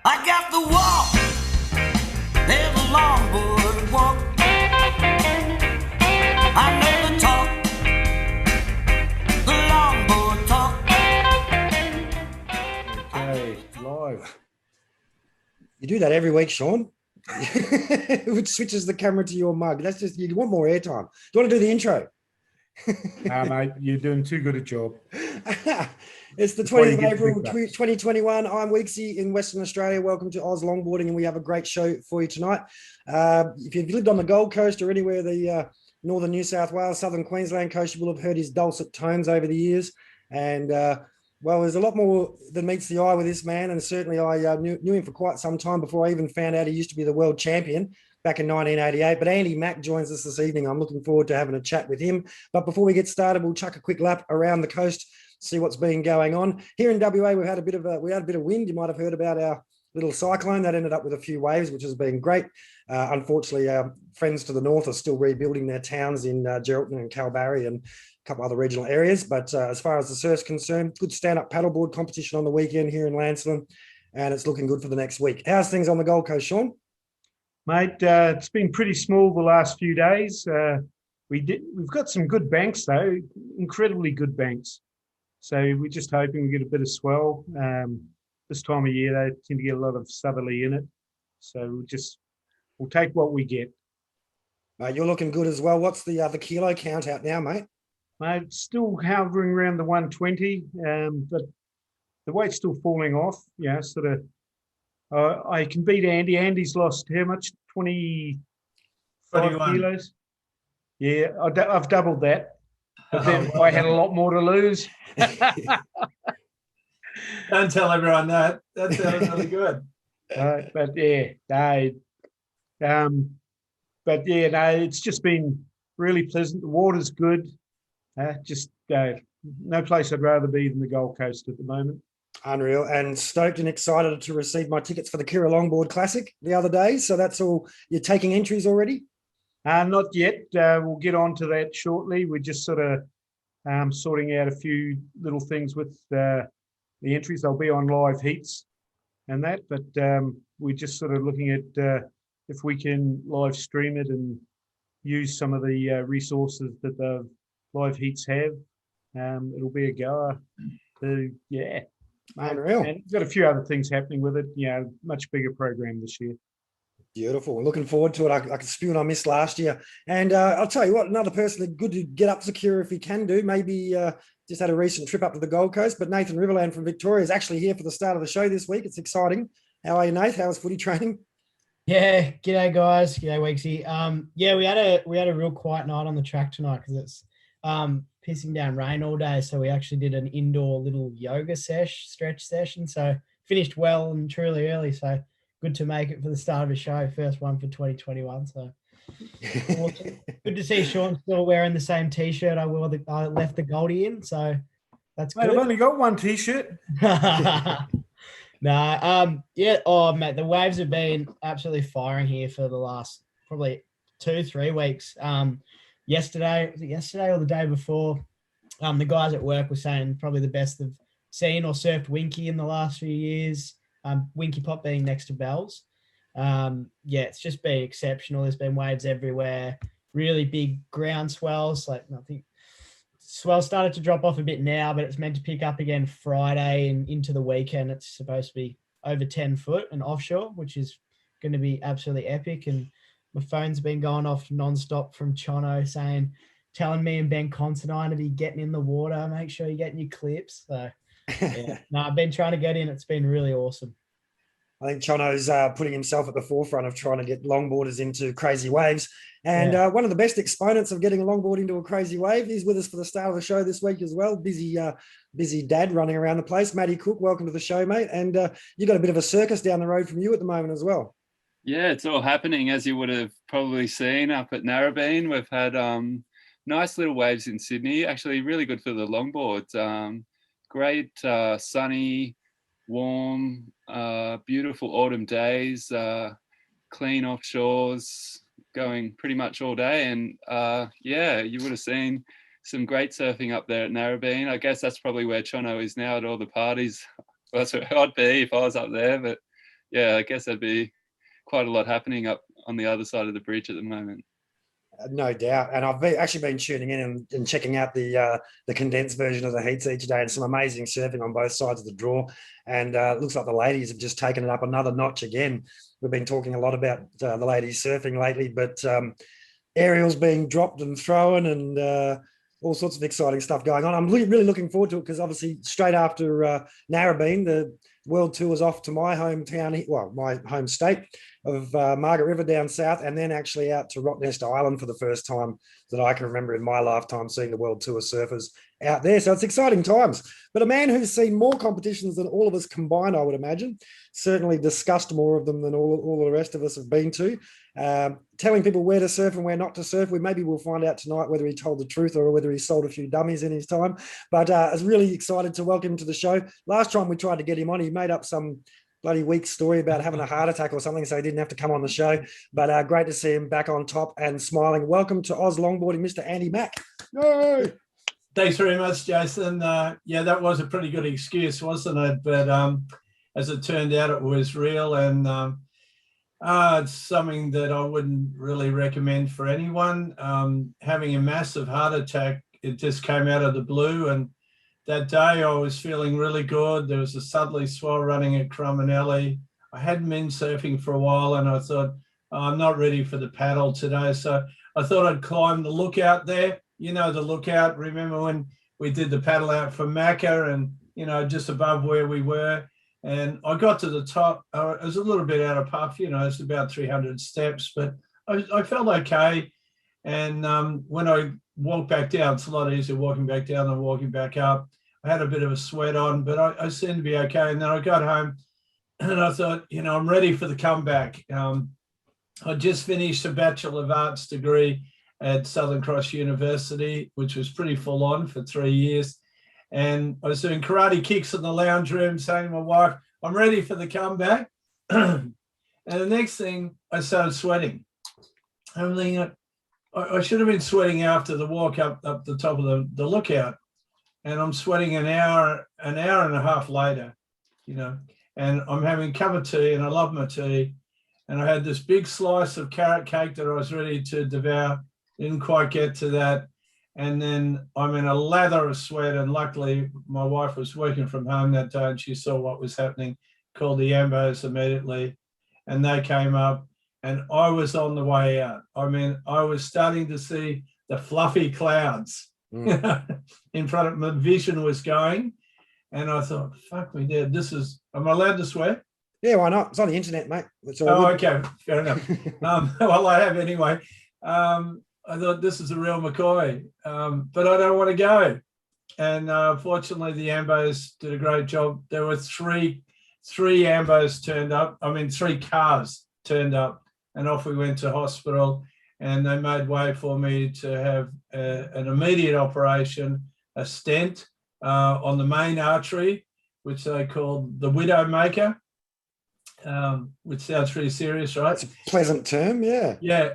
I got the walk, there's a longboard walk. I know the talk, the longboard talk. Okay, live. You do that every week, Sean. Which switches the camera to your mug. That's just, you want more airtime. Do you want to do the intro? Nah, mate, you're doing too good a job. It's the Before you 20th of get April, feedback. 2021. I'm Weeksy in Western Australia. Welcome to Oz Longboarding, and we have a great show for you tonight. If you've lived on the Gold Coast or anywhere the northern New South Wales, southern Queensland coast, you will have heard his dulcet tones over the years. And well, there's a lot more than meets the eye with this man, and certainly I knew him for quite some time before I even found out he used to be the world champion back in 1988. But Andy Mack joins us this evening. I'm looking forward to having a chat with him. But before we get started, we'll chuck a quick lap around the coast, see what's been going on. Here in WA, we had a bit of wind. You might have heard about our little cyclone that ended up with a few waves, which has been great. Unfortunately, our friends to the north are still rebuilding their towns in Charlton and Kalbarri and a couple other regional areas. But as far as the surf's concerned, good stand-up paddleboard competition on the weekend here in Lancelin, and it's looking good for the next week. How's things on the Gold Coast, Sean? Mate, it's been pretty small the last few days. We've got some good banks though, incredibly good banks. So we're just hoping we get a bit of swell. This time of year, they tend to get a lot of southerly in it. So we'll take what we get. You're looking good as well. What's the kilo count out now, mate? Mate, it's still hovering around the 120, but the weight's still falling off. Yeah, sort of. I can beat Andy. Andy's lost how much? 25 21. kilos. Yeah, I've doubled that. But then I had a lot more to lose. Don't tell everyone that. That sounds really good. But yeah, no, it's just been really pleasant. The water's good. No place I'd rather be than the Gold Coast at the moment. Unreal, and stoked and excited to receive my tickets for the Kira Longboard Classic the other day. So that's all. You're taking entries already? Not yet. We'll get on to that shortly. We're just sort of sorting out a few little things with the entries. They'll be on live heats and that, but we're just sort of looking at if we can live stream it and use some of the resources that the live heats have. It'll be a goer. Unreal. And we've got a few other things happening with it. Much bigger program this year. Beautiful. Looking forward to it. I can spew what I missed last year. And I'll tell you what, another person that good to get up to Kira if he can do. Maybe just had a recent trip up to the Gold Coast, but Nathan Riverland from Victoria is actually here for the start of the show this week. It's exciting. How are you, Nate? How's footy training? Yeah, g'day guys. G'day Weeksy. We had a real quiet night on the track tonight because it's pissing down rain all day. So we actually did an indoor little yoga stretch session. So finished well and truly early. So good to make it for the start of a show. First one for 2021. So good to see Sean still wearing the same t-shirt I left the Goldie in. So that's good. Mate, I've only got one t-shirt. Oh mate, the waves have been absolutely firing here for the last probably 2-3 weeks. Yesterday or the day before, the guys at work were saying probably the best they've seen or surfed Winky in the last few years. Winky Pop being next to Bells. It's just been exceptional. There's been waves everywhere, really big ground swells. Like I think swell started to drop off a bit now, but it's meant to pick up again Friday and into the weekend. It's supposed to be over 10 foot and offshore, which is going to be absolutely epic. And my phone's been going off nonstop from Chono telling me and Ben Considine to be getting in the water. Make sure you're getting your clips. So, I've been trying to get in. It's been really awesome. I think Chono's putting himself at the forefront of trying to get longboarders into crazy waves. And one of the best exponents of getting a longboard into a crazy wave is with us for the start of the show this week as well. Busy dad running around the place. Matty Cook, welcome to the show, mate. And you've got a bit of a circus down the road from you at the moment as well. Yeah, it's all happening, as you would have probably seen up at Narrabeen. We've had nice little waves in Sydney, actually really good for the longboards. Great sunny, warm, beautiful autumn days, clean offshores, going pretty much all day. And you would have seen some great surfing up there at Narrabeen. I guess that's probably where Chono is now at all the parties. Well, that's where I'd be if I was up there. But yeah, I guess there'd be quite a lot happening up on the other side of the bridge at the moment. No doubt. And I've actually been tuning in and checking out the condensed version of the heats each day, and some amazing surfing on both sides of the draw. And it looks like the ladies have just taken it up another notch again. We've been talking a lot about the ladies surfing lately, but aerials being dropped and thrown, and all sorts of exciting stuff going on. I'm really looking forward to it, because obviously straight after Narrabeen, the World Tour was off to my hometown, well, my home state of Margaret River down south, and then actually out to Rottnest Island for the first time that I can remember in my lifetime, seeing the World Tour surfers out there. So it's exciting times. But a man who's seen more competitions than all of us combined, I would imagine, certainly discussed more of them than all the rest of us have been to, telling people where to surf and where not to surf. We'll find out tonight whether he told the truth or whether he sold a few dummies in his time. But I was really excited to welcome him to the show. Last time we tried to get him on, he made up some bloody weak story about having a heart attack or something, so he didn't have to come on the show. But great to see him back on top and smiling. Welcome to Oz Longboarding, Mr. Andy Mack. Yay! Thanks very much, Jason. Yeah, that was a pretty good excuse, wasn't it? But as it turned out, it was real, and it's something that I wouldn't really recommend for anyone. Having a massive heart attack, it just came out of the blue, and that day I was feeling really good. There was a southerly swell running at Crumanelli. I hadn't been surfing for a while, and I thought, oh, I'm not ready for the paddle today. So I thought I'd climb the lookout there. You know, the lookout, remember when we did the paddle out from Macca, and, you know, just above where we were. And I got to the top. It was a little bit out of puff, you know, it's about 300 steps, but I felt okay. And when I walked back down, it's a lot easier walking back down than walking back up. I had a bit of a sweat on, but I seemed to be okay. And then I got home and I thought, you know, I'm ready for the comeback. I just finished a Bachelor of Arts degree at Southern Cross University, which was pretty full on for 3 years. And I was doing karate kicks in the lounge room, saying to my wife, I'm ready for the comeback. And the next thing, I started sweating. I'm thinking, I should have been sweating after the walk up the top of the lookout. And I'm sweating an hour and a half later, you know, and I'm having a cup of tea, and I love my tea. And I had this big slice of carrot cake that I was ready to devour. Didn't quite get to that. And then I'm in a lather of sweat. And luckily, my wife was working from home that day, and she saw what was happening, called the ambos immediately. And they came up, and I was on the way out. I mean, I was starting to see the fluffy clouds in front of my vision was going. And I thought, fuck me, Dad, am I allowed to swear? Yeah, why not? It's on the internet, mate. Okay, fair enough. Well, I have anyway. I thought, this is a real McCoy, but I don't want to go. And fortunately, the ambos did a great job. There were three ambos turned up. I mean, 3 cars turned up, and off we went to hospital. And they made way for me to have an immediate operation, a stent on the main artery, which they called the Widowmaker, which sounds pretty serious, right? It's a pleasant term, yeah. Yeah,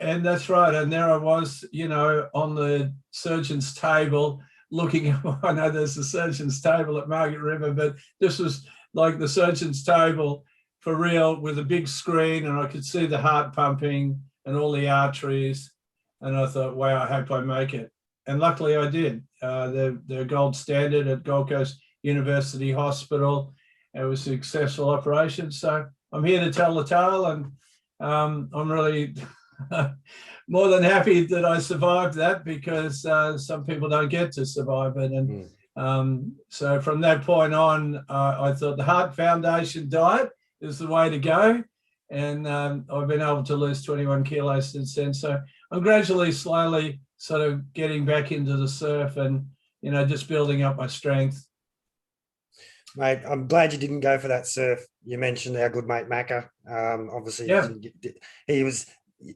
and that's right. And there I was, you know, on the surgeon's table looking. I know there's a surgeon's table at Margaret River, but this was like the surgeon's table for real, with a big screen, and I could see the heart pumping and all the arteries. And I thought, wow, I hope I make it. And luckily I did. They're gold standard at Gold Coast University Hospital. It was a successful operation. So I'm here to tell the tale, and I'm really more than happy that I survived that, because some people don't get to survive it. And so from that point on, I thought the Heart Foundation diet is the way to go. And I've been able to lose 21 kilos since then. So I'm gradually, slowly sort of getting back into the surf and, you know, just building up my strength. Mate, I'm glad you didn't go for that surf. You mentioned our good mate Macca. Obviously, yeah. He was,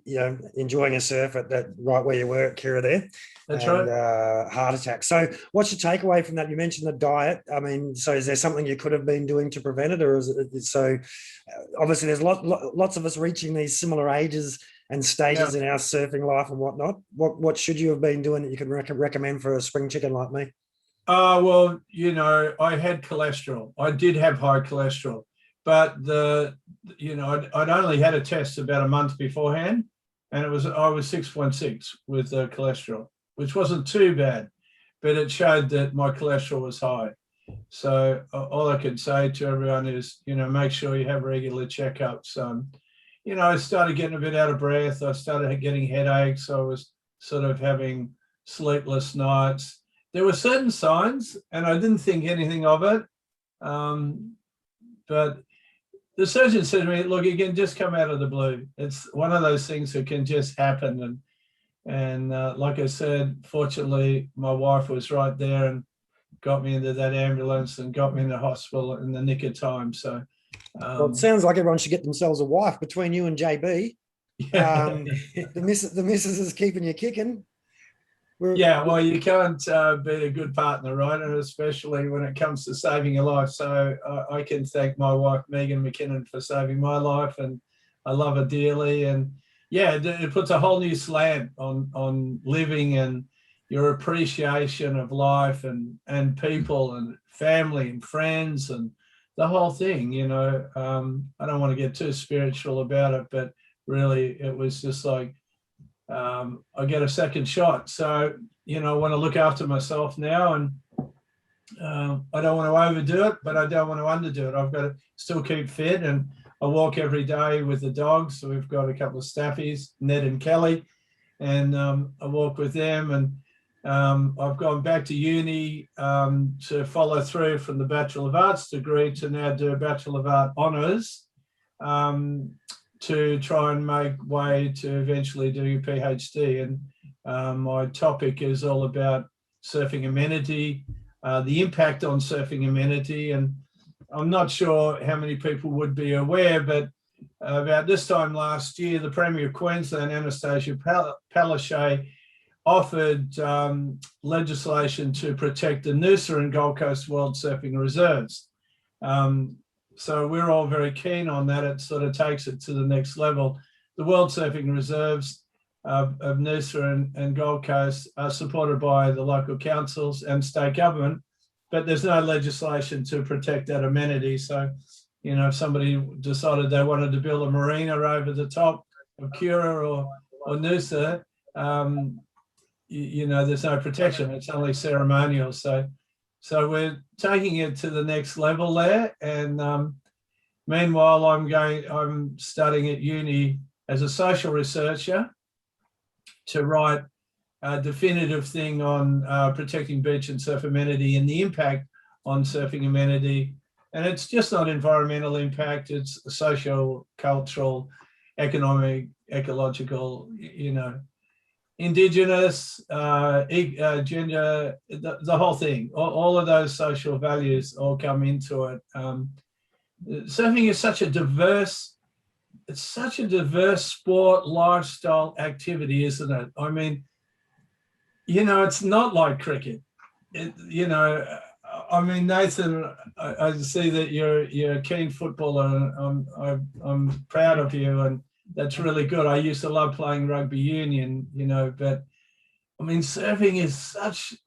you know, enjoying a surf at that right where you were at Kira there. That's right. Heart attack. So what's your takeaway from that? You mentioned the diet. I mean, so is there something you could have been doing to prevent it? Or is it so? Obviously, there's lots of us reaching these similar ages and stages in our surfing life and whatnot. What should you have been doing that you could recommend for a spring chicken like me? Well, you know, I had cholesterol. I did have high cholesterol, but I'd only had a test about a month beforehand, and I was 6.6 with cholesterol, which wasn't too bad, but it showed that my cholesterol was high. So all I can say to everyone is, make sure you have regular checkups. I started getting a bit out of breath. I started getting headaches. I was sort of having sleepless nights. There were certain signs, and I didn't think anything of it. But the surgeon said to me, look, you can just come out of the blue. It's one of those things that can just happen. And like I said, fortunately, my wife was right there and got me into that ambulance and got me in the hospital in the nick of time. So well, it sounds like everyone should get themselves a wife between you and JB. The missus is keeping you kicking. Well, you can't be a good partner, right? And especially when it comes to saving your life. So I can thank my wife, Mckinnon, for saving my life, and I love her dearly. And it puts a whole new slant on living and your appreciation of life and people and family and friends and the whole thing. I don't want to get too spiritual about it, but really it was just like, I get a second shot. So, I want to look after myself now, and I don't want to overdo it, but I don't want to underdo it. I've got to still keep fit, and I walk every day with the dogs. So we've got a couple of staffies, Ned and Kelly, and I walk with them. And I've gone back to uni to follow through from the Bachelor of Arts degree to now do a Bachelor of Art honours, to try and make way to eventually do a PhD. And my topic is all about surfing amenity, the impact on surfing amenity. And I'm not sure how many people would be aware, but about this time last year, the Premier of Queensland, Anastasia Palaszczuk, offered legislation to protect the Noosa and Gold Coast World Surfing Reserves. So we're all very keen on that. It sort of takes it to the next level. The World Surfing Reserves of Noosa and Gold Coast are supported by the local councils and state government, but there's no legislation to protect that amenity. So, if somebody decided they wanted to build a marina over the top of Kura or Noosa, there's no protection. It's only ceremonial. So we're taking it to the next level there. And meanwhile, I'm studying at uni as a social researcher to write a definitive thing on protecting beach and surf amenity and the impact on surfing amenity. And it's just not environmental impact, it's social, cultural, economic, ecological, Indigenous, gender, the whole thing, all of those social values all come into it. Surfing is such a diverse sport, lifestyle activity, isn't it? I mean, it's not like cricket. Nathan, I see that you're a keen footballer, and I'm proud of you, and that's really good. I used to love playing rugby union, but I mean, surfing is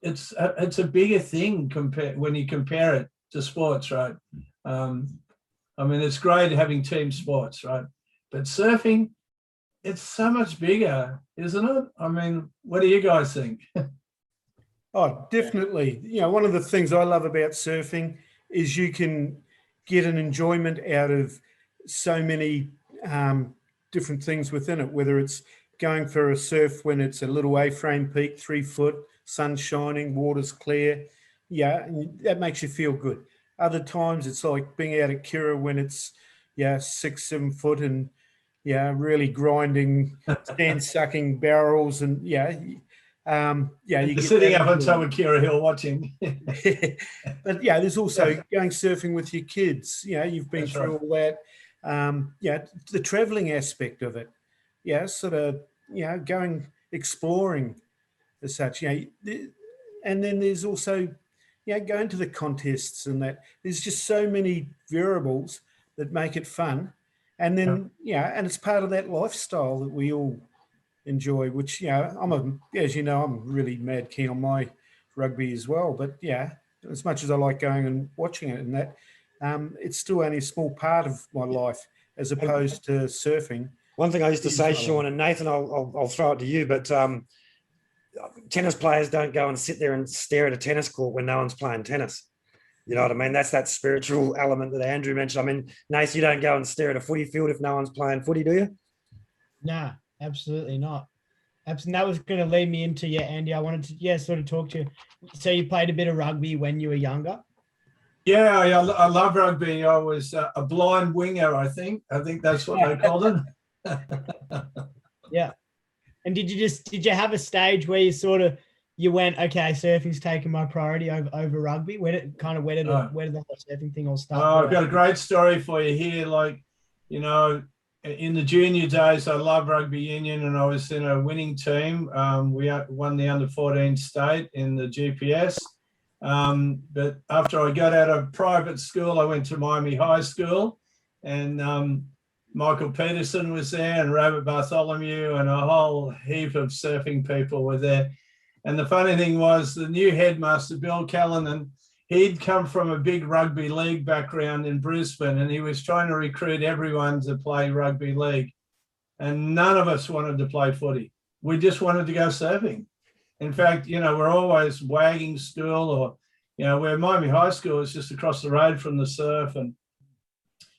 it's a bigger thing when you compare it to sports, right? It's great having team sports, right? But surfing, it's so much bigger, isn't it? I mean, what do you guys think? Oh, definitely. One of the things I love about surfing is you can get an enjoyment out of so many different things within it, whether it's going for a surf when it's a little A-frame peak, 3 foot, sun shining, water's clear. And that makes you feel good. Other times it's like being out at Kura when it's 6, 7 foot and really grinding, sand sucking barrels, and you're sitting up on top of Kura Hill watching. But there's also going surfing with your kids. You've been That's through right. all that. The traveling aspect of it, going exploring as such, and then there's also, going to the contests and that. There's just so many variables that make it fun, and then and it's part of that lifestyle that we all enjoy. Which I'm really mad keen on my rugby as well. But as much as I like going and watching it and that. it's still only a small part of my life as opposed to surfing. One thing I used to say, Easy. Sean, and Nathan, I'll throw it to you, but tennis players don't go and sit there and stare at a tennis court when no one's playing tennis. You know what I mean? That's that spiritual element that Andrew mentioned. I mean, Nath, you don't go and stare at a footy field if no one's playing footy, do you? Nah, absolutely not. And that was going to lead me into, Andy, I wanted to, sort of talk to you. So you played a bit of rugby when you were younger? Yeah, I love rugby. I was a blind winger, I think. I think that's what they called it. Yeah. And did you have a stage where you went, okay, surfing's taking my priority over rugby? Where did the whole surfing thing all start? Oh, I've got a great story for you here. Like, you know, in the junior days, I loved rugby union, and I was in a winning team. We won the under-14 state in the GPS. But after I got out of private school, I went to Miami High School, and Michael Peterson was there, and Robert Bartholomew, and a whole heap of surfing people were there. And the funny thing was, the new headmaster, Bill Callanan, he'd come from a big rugby league background in Brisbane, and he was trying to recruit everyone to play rugby league. And none of us wanted to play footy. We just wanted to go surfing. In fact, you know, we're always wagging school, or, you know, where Miami High School is just across the road from the surf. And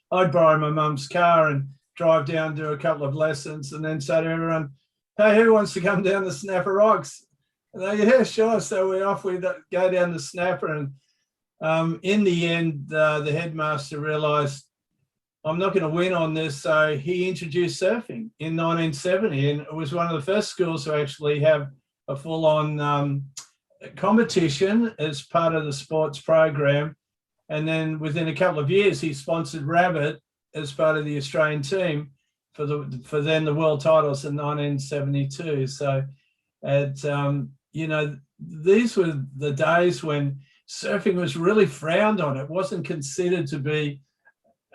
I'd borrow my mum's car and drive down, do a couple of lessons, and then say to everyone, hey, who wants to come down the Snapper Rocks? And they, yeah, sure. So we go down the Snapper, and in the end, the headmaster realised I'm not going to win on this, so he introduced surfing in 1970, and it was one of the first schools to actually have a full-on competition as part of the sports program. And then within a couple of years, he sponsored Rabbit as part of the Australian team for then the world titles in 1972. So, you know, these were the days when surfing was really frowned on. It wasn't considered to be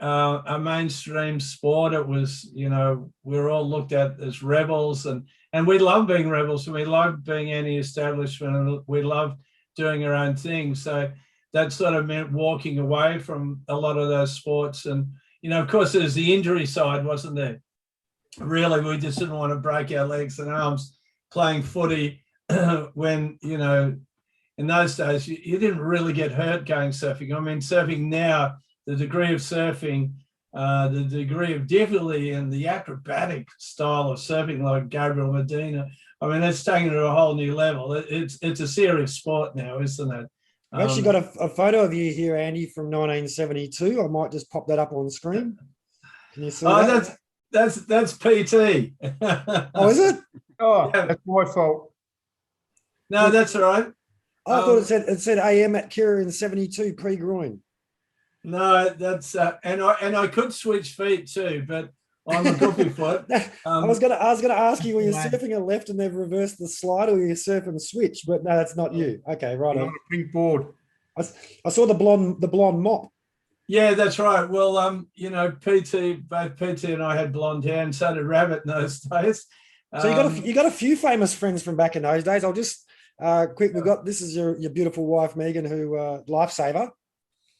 a mainstream sport. It was, you know, we were all looked at as rebels, and we loved being rebels, and we loved being anti-establishment, and we loved doing our own thing. So that sort of meant walking away from a lot of those sports. And, you know, of course, there's the injury side, wasn't there? Really, we just didn't want to break our legs and arms playing footy when, you know, in those days, you didn't really get hurt going surfing. I mean, surfing now, the degree of surfing, the degree of difficulty and the acrobatic style of surfing like Gabriel Medina, I mean, it's taken it to a whole new level. It's a serious sport now, isn't it? I've actually got a photo of you here, Andy, from 1972. I might just pop that up on screen. Can you see that? That's PT. Oh, is it? Oh, Yeah. that's my fault. No, that's all right. I thought it said AM at Kira in 72 pre-groin. No, that's and I could switch feet too, but I'm a goofy foot. I was gonna ask you, were you surfing a left and they've reversed the slide, or were you surfing switch? But no, that's not you. Okay, right I'm on. on a pink board. I saw the blonde mop. Yeah, that's right. Well, you know, both PT and I had blonde hair, and so did Rabbit in those days. So you got a few famous friends from back in those days. I'll just quick. This is your beautiful wife Megan, who lifesaver.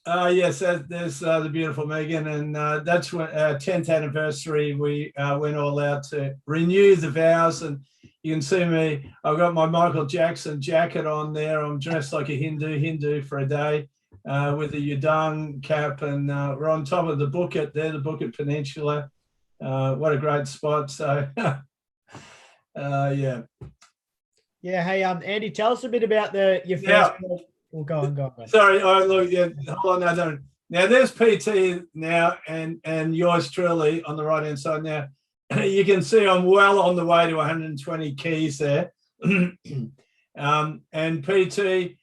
Yes, there's the beautiful Megan, and that's when our 10th anniversary. We went all out to renew the vows, and you can see me. I've got my Michael Jackson jacket on there. I'm dressed like a Hindu for a day with a Udang cap, and we're on top of the Bukit there, the Bukit Peninsula. What a great spot! So, yeah. Yeah. Hey, Andy, tell us a bit about your first. Yeah. Well, go on. Sorry, look, yeah, hold on, no. Now there's PT now, and yours truly on the right hand side. Now you can see I'm well on the way to 120 keys there. And PT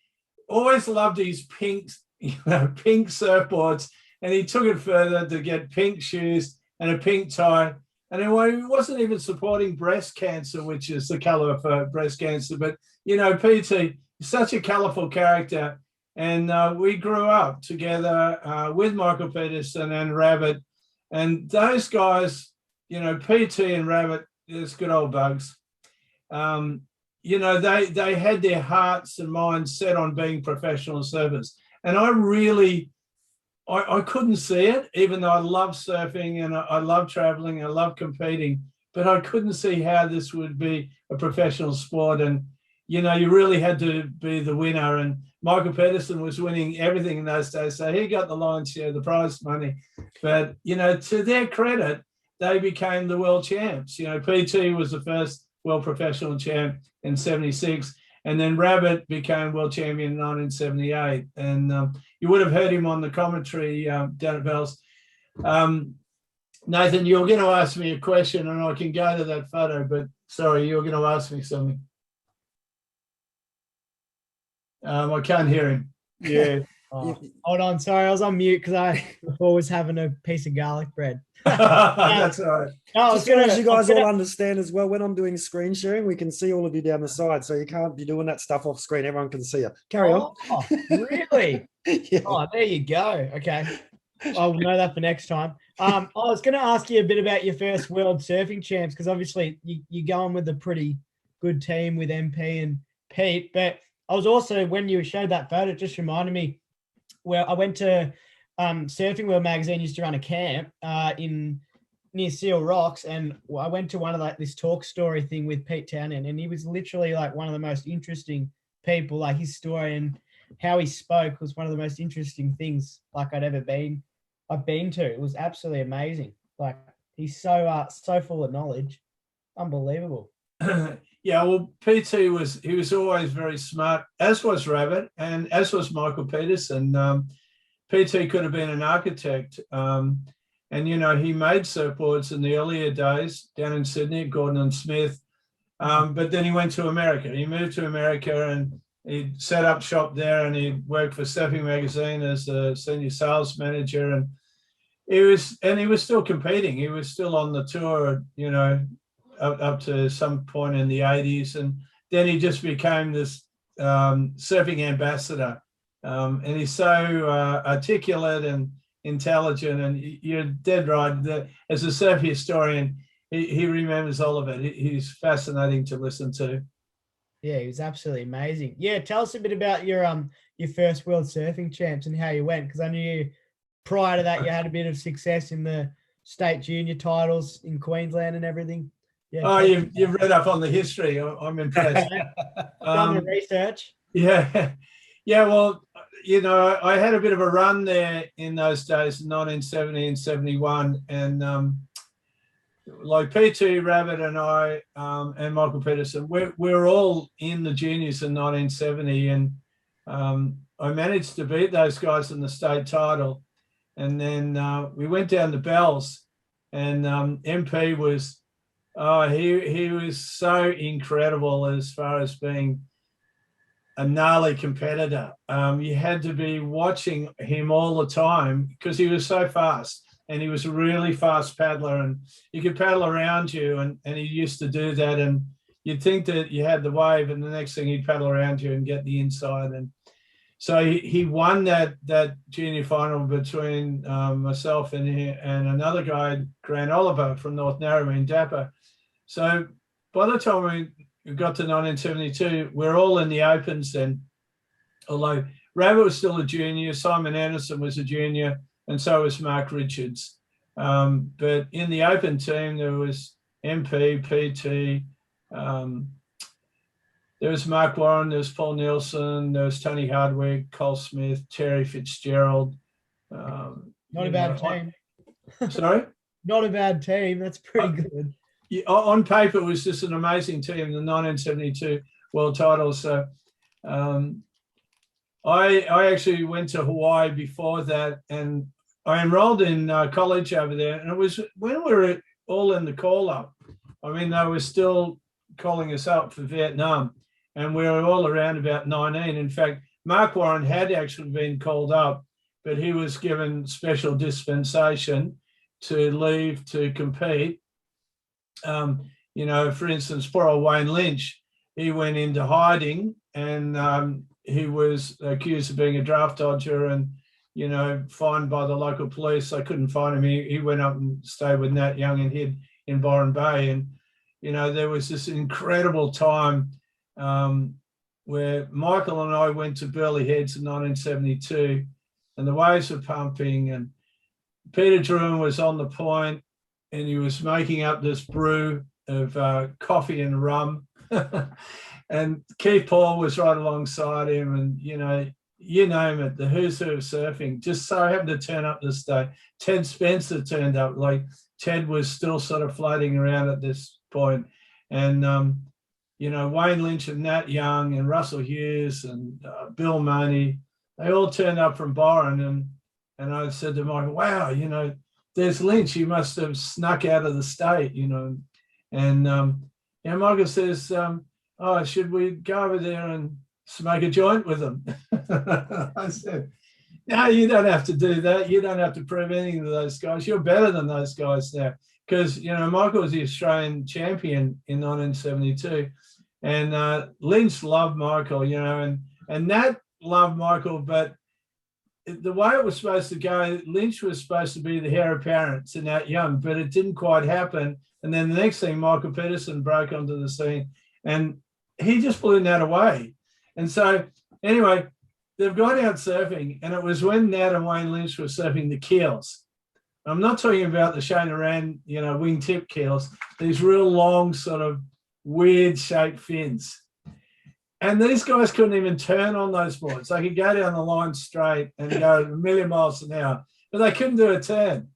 always loved his pink surfboards, and he took it further to get pink shoes and a pink tie. And he wasn't even supporting breast cancer, which is the colour for breast cancer. But you know, PT. Such a colourful character, and we grew up together with Michael Peterson and Rabbit, and those guys, you know, PT and Rabbit, there's good old bugs. You know, they had their hearts and minds set on being professional surfers, and I really I couldn't see it, even though I love surfing and I love traveling, I love competing, but I couldn't see how this would be a professional sport. And, you know, you really had to be the winner. And Michael Pedersen was winning everything in those days. So he got the lion's share of the prize money. But, you know, to their credit, they became the world champs. You know, PT was the first world professional champ in 76. And then Rabbit became world champion in 1978. And you would have heard him on the commentary down at Bell's. Nathan, you're going to ask me a question and I can go to that photo, but sorry, you're going to ask me something. I can't hear him. Yeah. Oh, hold on, sorry, I was on mute because I was having a piece of garlic bread. That's all right. No, I was Just so gonna, as you I was guys all gonna- understand as well, when I'm doing screen sharing, we can see all of you down the side. So you can't be doing that stuff off screen. Everyone can see you. Carry on. Oh, really? Yeah. Oh, there you go. Okay. I'll know that for next time. I was going to ask you a bit about your first World Surfing Champs, because obviously you're going with a pretty good team with MP and Pete. But I was also, when you showed that photo, it just reminded me where I went to Surfing World magazine used to run a camp in near Seal Rocks, and I went to one of like this talk story thing with Pete Townend, and he was literally like one of the most interesting people. Like his story and how he spoke was one of the most interesting things like I've been to. It was absolutely amazing. Like he's so full of knowledge, unbelievable. Yeah, well, PT was always very smart, as was Rabbit, and as was Michael Pedersen. PT could have been an architect, and you know he made surfboards in the earlier days down in Sydney at Gordon and Smith, but then he went to America. He moved to America and he set up shop there, and he worked for Surfing Magazine as a senior sales manager, and he was still competing. He was still on the tour, you know, up to some point in the 80s, and then he just became this surfing ambassador. And he's so articulate and intelligent, and you're dead right. As a surf historian, he remembers all of it. He's fascinating to listen to. Yeah, he was absolutely amazing. Yeah, tell us a bit about your first World Surfing Champs and how you went, because I knew prior to that you had a bit of success in the state junior titles in Queensland and everything. Yeah. Oh, you've read up on the history. I'm impressed. Done the research. Yeah. Yeah, well, you know, I had a bit of a run there in those days, in 1970 and 71. And like PT, Rabbit and I and Michael Pedersen, we're all in the juniors in 1970. And I managed to beat those guys in the state title. And then we went down to Bells, and MP was, he was so incredible as far as being a gnarly competitor. You had to be watching him all the time because he was so fast, and he was a really fast paddler, and he could paddle around you, and he used to do that, and you'd think that you had the wave, and the next thing he'd paddle around you and get the inside. And so he won that junior final between myself and another guy, Grant Oliver from North Narrabeen, Dapper. So by the time we got to 1972, we're all in the opens then. Although Rabbit was still a junior, Simon Anderson was a junior, and so was Mark Richards. But in the open team, there was MP, PT, there was Mark Warren, there was Paul Nielsen, there was Tony Hardwick, Cole Smith, Terry Fitzgerald. Not a bad team. Sorry? Not a bad team. That's pretty good. Yeah, on paper, it was just an amazing team, the 1972 world titles. So I actually went to Hawaii before that, and I enrolled in college over there. And it was when we were all in the call-up. I mean, they were still calling us up for Vietnam, and we were all around about 19. In fact, Mark Warren had actually been called up, but he was given special dispensation to leave to compete. You know, for instance, poor old Wayne Lynch, he went into hiding, and he was accused of being a draft dodger and, you know, fined by the local police. They couldn't find him. He went up and stayed with Nat Young and hid in Byron Bay. And, you know, there was this incredible time where Michael and I went to Burleigh Heads in 1972, and the waves were pumping, and Peter Druin was on the point, and he was making up this brew of coffee and rum. And Keith Paul was right alongside him, and you name it, the who's who of surfing just so happened to turn up this day. Ted Spencer turned up. Like, Ted was still sort of floating around at this point, and Wayne Lynch and Nat Young and Russell Hughes and Bill Money, they all turned up from Byron, and I said to Michael, wow, there's Lynch, he must have snuck out of the state, and Michael says, oh, should we go over there and smoke a joint with them? I said, no, you don't have to do that. You don't have to prove anything to those guys. You're better than those guys now. Because, Michael was the Australian champion in 1972. And Lynch loved Michael, and Nat loved Michael. But the way it was supposed to go, Lynch was supposed to be the heir apparent to Nat Young, but it didn't quite happen. And then the next thing, Michael Peterson broke onto the scene, and he just blew Nat away. And so, anyway, they've gone out surfing, and it was when Nat and Wayne Lynch were surfing the keels. I'm not talking about the Shane Rand, wingtip keels, these real long, sort of weird shaped fins. And these guys couldn't even turn on those boards. They could go down the line straight and go a million miles an hour, but they couldn't do a turn.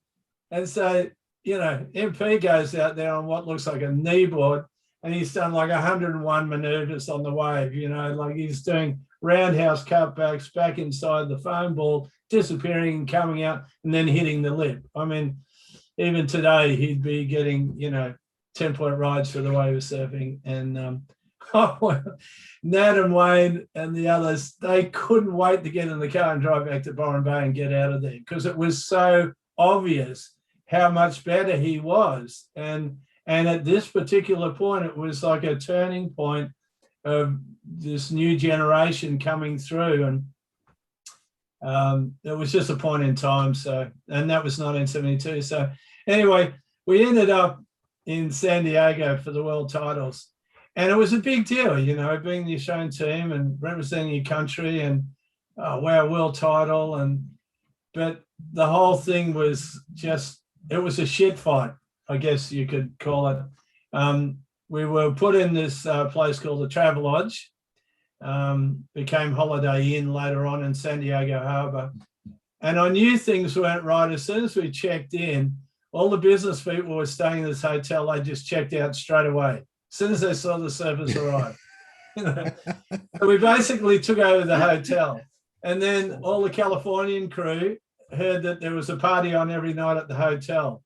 And so, MP goes out there on what looks like a knee board, and he's done like 101 maneuvers on the wave, like he's doing roundhouse cutbacks back inside the foam ball, disappearing and coming out and then hitting the lip. I mean, even today he'd be getting, 10-point rides for the way he was surfing. And Nat and Wayne and the others, they couldn't wait to get in the car and drive back to Byron Bay and get out of there, because it was so obvious how much better he was. And at this particular point, it was like a turning point of this new generation coming through. And it was just a point in time. So, and that was 1972. So anyway, we ended up in San Diego for the world titles. And it was a big deal, being the Australian team and representing your country, and wow, world title. But the whole thing was just, it was a shit fight, I guess you could call it. We were put in this place called the Travelodge, became Holiday Inn later on in San Diego Harbour. And I knew things weren't right. As soon as we checked in, all the business people were staying in this hotel. They just checked out straight away as soon as they saw the surfers arrive. So we basically took over the hotel. And then all the Californian crew heard that there was a party on every night at the hotel.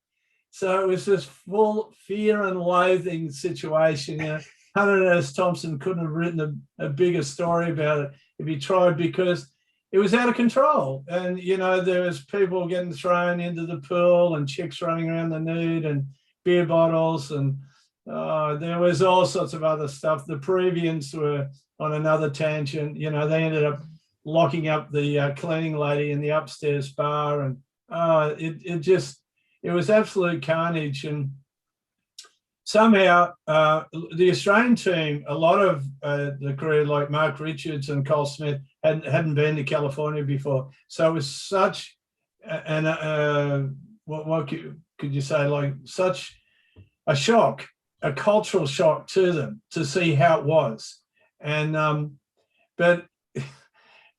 So it was this full fear and loathing situation. Hunter S. Thompson couldn't have written a bigger story about it if he tried, because it was out of control. And, there was people getting thrown into the pool and chicks running around the nude and beer bottles. And there was all sorts of other stuff. The Peruvians were on another tangent. They ended up locking up the cleaning lady in the upstairs bar. And it was absolute carnage. And somehow the Australian team, a lot of the crew, like Mark Richards and Cole Smith, hadn't been to California before. So it was such what could you say, like such a shock, a cultural shock to them to see how it was. And but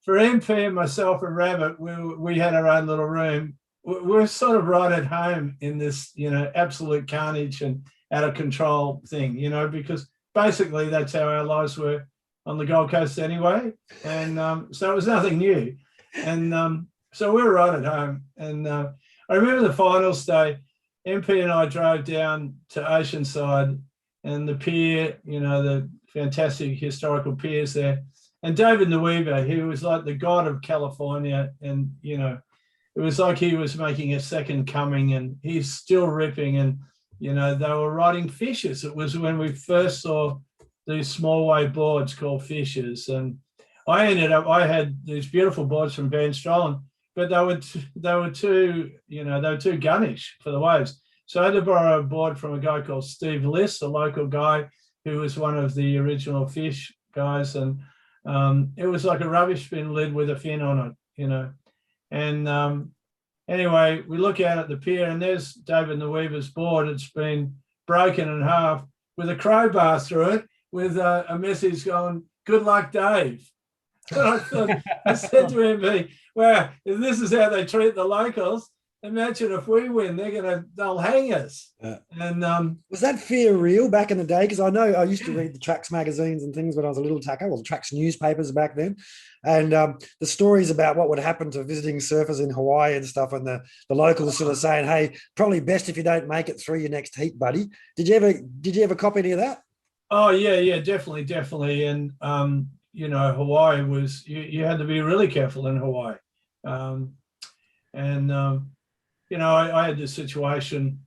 for MP and myself and Rabbit, we had our own little room. We're sort of right at home in this, absolute carnage and out of control thing, because basically that's how our lives were on the Gold Coast anyway. And so it was nothing new. And so we were right at home. And I remember the finals day, MP and I drove down to Oceanside and the pier, the fantastic historical piers there. And David Nuiva, he was like the god of California. And, it was like he was making a second coming, and he's still ripping. And, they were riding fishers. It was when we first saw these small wave boards called fishers. And I had these beautiful boards from Van Strollen, but they were too gunnish for the waves. So I had to borrow a board from a guy called Steve Liss, a local guy who was one of the original fish guys. And it was like a rubbish bin lid with a fin on it, And anyway, we look out at the pier, and there's David the Weaver's board. It's been broken in half with a crowbar through it, with a message going, "Good luck, Dave." And I said to him, "Well, if this is how they treat the locals, imagine if we win, they'll hang us." And was that fear real back in the day? Because I know I used to read the Tracks magazines and things when I was a little tacker, or the Tracks newspapers back then. And the stories about what would happen to visiting surfers in Hawaii and stuff, and the locals sort of saying, "Hey, probably best if you don't make it through your next heat, buddy." Did you ever copy any of that? Oh yeah, definitely. And Hawaii was, you had to be really careful in Hawaii. I had this situation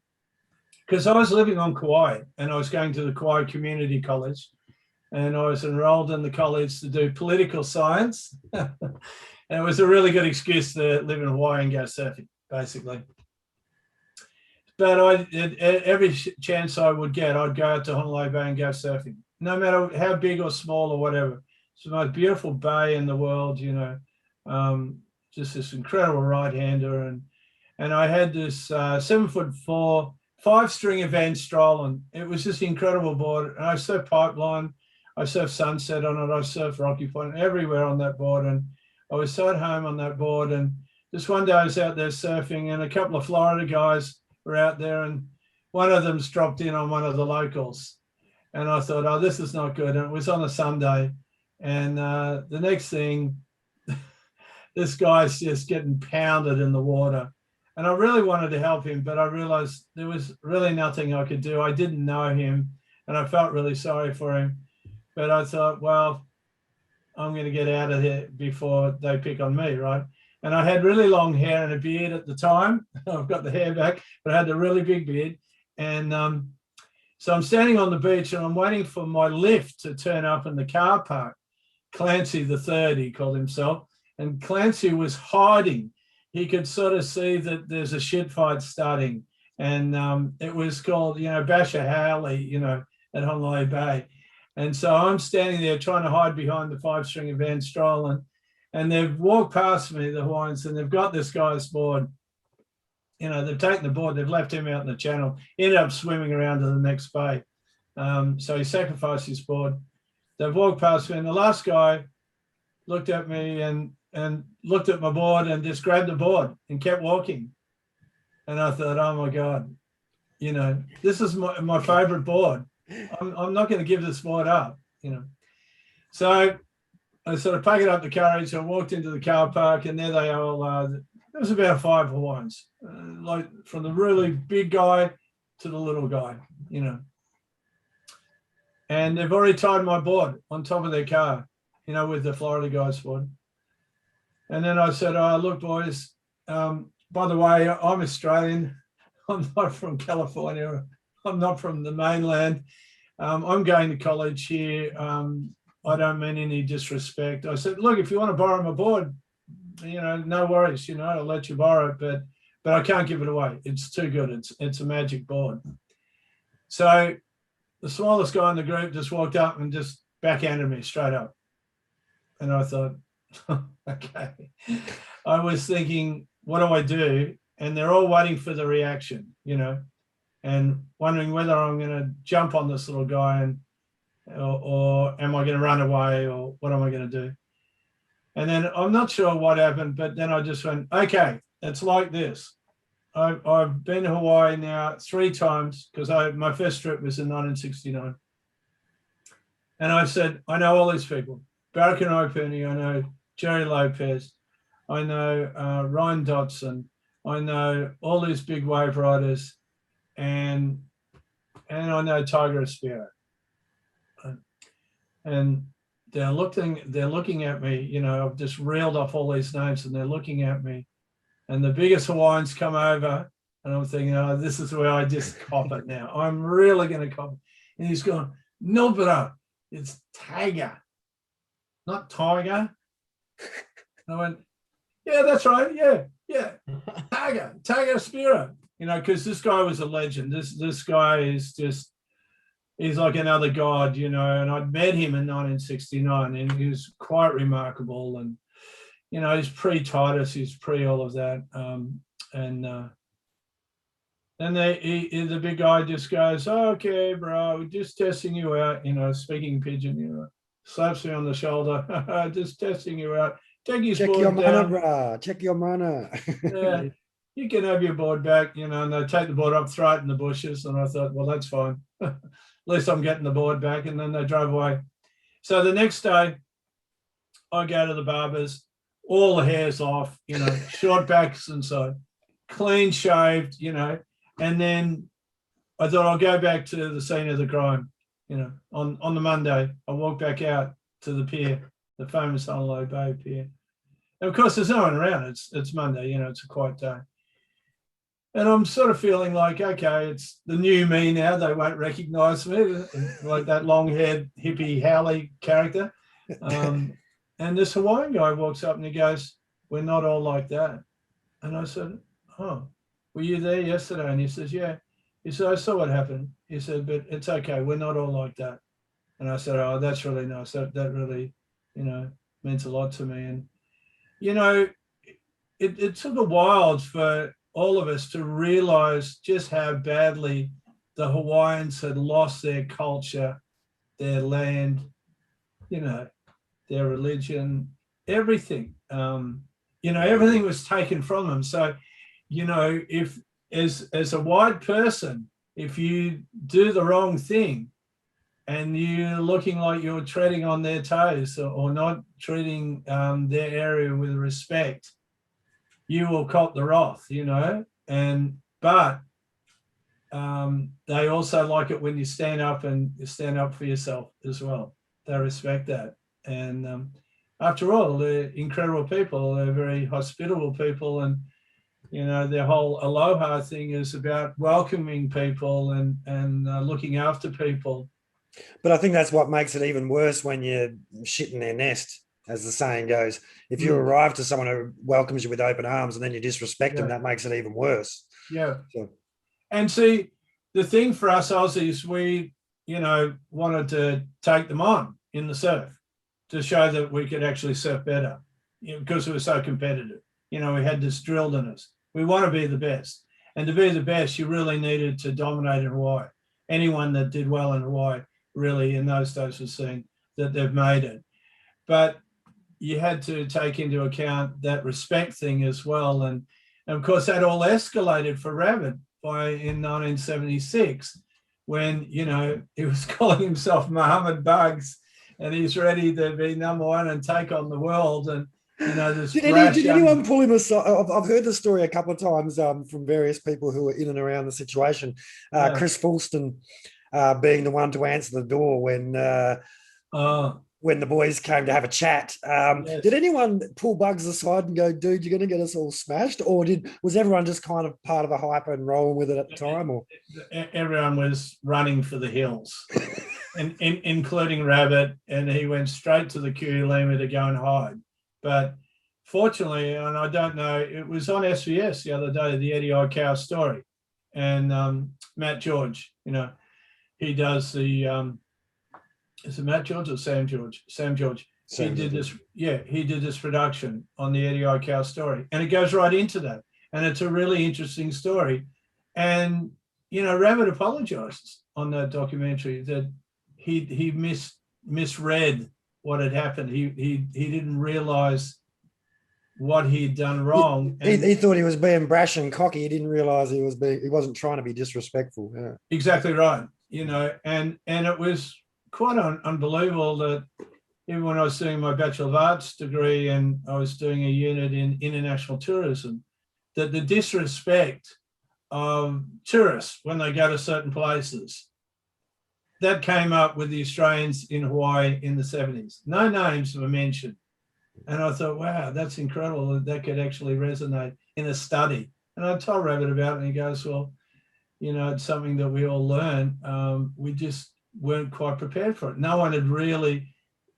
because I was living on Kauai, and I was going to the Kauai Community College, and I was enrolled in the college to do political science. And it was a really good excuse to live in Hawaii and go surfing, basically. But every chance I would get, I'd go out to Honolulu Bay and go surfing, no matter how big or small or whatever. It's the most beautiful bay in the world, just this incredible right-hander. And I had this 7'4" 5-stringer Van Strollen. It was just an incredible board. And I surfed Pipeline, I surfed Sunset on it, I surfed Rocky Point, everywhere on that board. And I was so at home on that board. And just one day I was out there surfing, and a couple of Florida guys were out there, and one of them's dropped in on one of the locals. And I thought, oh, this is not good. And it was on a Sunday. And the next thing, this guy's just getting pounded in the water. And I really wanted to help him, but I realized there was really nothing I could do. I didn't know him, and I felt really sorry for him. But I thought, well, I'm going to get out of here before they pick on me, right? And I had really long hair and a beard at the time. I've got the hair back, but I had a really big beard. And so I'm standing on the beach, and I'm waiting for my lift to turn up in the car park. Clancy the Third, he called himself. And Clancy was hiding. He could sort of see that there's a shit fight starting. And it was called, Basher Howley, at Honolulu Bay. And so I'm standing there trying to hide behind the 5-stringer Van Strollen. And they've walked past me, the Hawaiians, and they've got this guy's board. They've taken the board, they've left him out in the channel, ended up swimming around to the next bay. So he sacrificed his board. They've walked past me, and the last guy looked at me and looked at my board and just grabbed the board and kept walking. And I thought, oh my God, this is my favorite board. I'm not going to give this board up, So I sort of packed up the courage. I walked into the car park, and there they all are. There was about 5 Hawaiians, like from the really big guy to the little guy, And they've already tied my board on top of their car, with the Florida guy's board. And then I said, oh, look, boys, by the way, I'm Australian. I'm not from California. I'm not from the mainland. I'm going to college here. I don't mean any disrespect. I said, look, if you want to borrow my board, no worries, I'll let you borrow it, but I can't give it away. It's too good. It's a magic board. So the smallest guy in the group just walked up and just backhanded me straight up. And I thought, okay. I was thinking, what do I do? And they're all waiting for the reaction, and wondering whether I'm going to jump on this little guy or am I going to run away, or what am I going to do? And then I'm not sure what happened, but then I just went, okay, it's like this. I've been to Hawaii now 3 times, because my first trip was in 1969. And I said, I know all these people. Barrack and Opuni, I know Jerry Lopez, I know Ryan Dotson, I know all these big wave riders, and I know Tiger Espiro. And they're looking at me, I've just reeled off all these names, and they're looking at me. And the biggest Hawaiians come over, and I'm thinking, oh, this is where I just cop it now. I'm really going to cop it. And he's going, no, bro, it's Tiger, not Tiger. And I went, yeah, that's right. Yeah. Tiger Espiro, because this guy was a legend. This guy is just, he's like another god, and I'd met him in 1969, and he was quite remarkable. And, you know, he's pre-Titus, he's pre all of that. Then the big guy just goes, okay, bro, we're just testing you out, you know, speaking pidgin, you know, slaps me on the shoulder, just testing you out. Take your Check board your mana, down. brah. Check your mana. Yeah, you can have your board back, you know, and they take the board up, throw it in the bushes. And I thought, well, that's fine. At least I'm getting the board back. And then they drove away. So the next day, I go to the barber's, all the hair's off, you know, short backs and so clean shaved, you know. And then I thought I'll go back to the scene of the crime, you know, on the Monday. I walked back out to the pier, the famous Honolulu Bay pier. And of course, there's no one around. It's Monday, you know, it's a quiet day. And I'm sort of feeling like, okay, it's the new me now. They won't recognize me, like that long-haired hippie Howley character. And this Hawaiian guy walks up and he goes, we're not all like that. And I said, oh, were you there yesterday? And he says, yeah. He said, I saw what happened. He said, but it's okay. We're not all like that. And I said, oh, that's really nice. That really, you know, meant a lot to me. And, you know, it took a while for all of us to realize just how badly the Hawaiians had lost their culture, their land, you know, their religion, everything. You know, everything was taken from them. So, you know, if as a white person, if you do the wrong thing and you're looking like you're treading on their toes or not treating their area with respect, you will cop the wrath, you know. But they also like it when you stand up and you stand up for yourself as well. They respect that. And after all, they're incredible people. They're very hospitable people. And, you know, their whole aloha thing is about welcoming people and looking after people. But I think that's what makes it even worse when you're shitting their nest, as the saying goes. If you arrive to someone who welcomes you with open arms and then you disrespect them, that makes it even worse. Yeah. So. And see, the thing for us Aussies, we, you know, wanted to take them on in the surf to show that we could actually surf better, you know, because we were so competitive. You know, we had this drilled in us. We want to be the best. And to be the best, you really needed to dominate in Hawaii. Anyone that did well in Hawaii really in those days was seeing that they've made it. But you had to take into account that respect thing as well. And of course, that all escalated for Rabbit in 1976, when, you know, he was calling himself Muhammad Bugs and he's ready to be number one and take on the world. And, you know, this did anyone pull him aside? I've heard the story a couple of times from various people who were in and around the situation. Chris Fulston being the one to answer the door when the boys came to have a chat. Yes. Did anyone pull Bugs aside and go, dude, you're going to get us all smashed? Or was everyone just kind of part of the hype and rolling with it at the time? Or everyone was running for the hills, including Rabbit, and he went straight to the Kuilima to go and hide. But fortunately, and I don't know, it was on SBS the other day, the Eddie Aikau story, and Matt George, you know, he does the is it Matt George or Sam George? Sam George. He did this production on the Eddie Aikau story. And it goes right into that. And it's a really interesting story. And, you know, Rabbit apologized on that documentary that he misread what had happened. He didn't realize what he'd done wrong. He thought he was being brash and cocky. He didn't realize he wasn't trying to be disrespectful. Yeah. Exactly right. You know, and it was quite unbelievable that even when I was doing my Bachelor of Arts degree and I was doing a unit in international tourism, that the disrespect of tourists when they go to certain places, that came up with the Australians in Hawaii in the 70s. No names were mentioned. And I thought, wow, that's incredible that could actually resonate in a study. And I told Rabbit about it and he goes, well, you know, it's something that we all learn. We just weren't quite prepared for it. No one had really,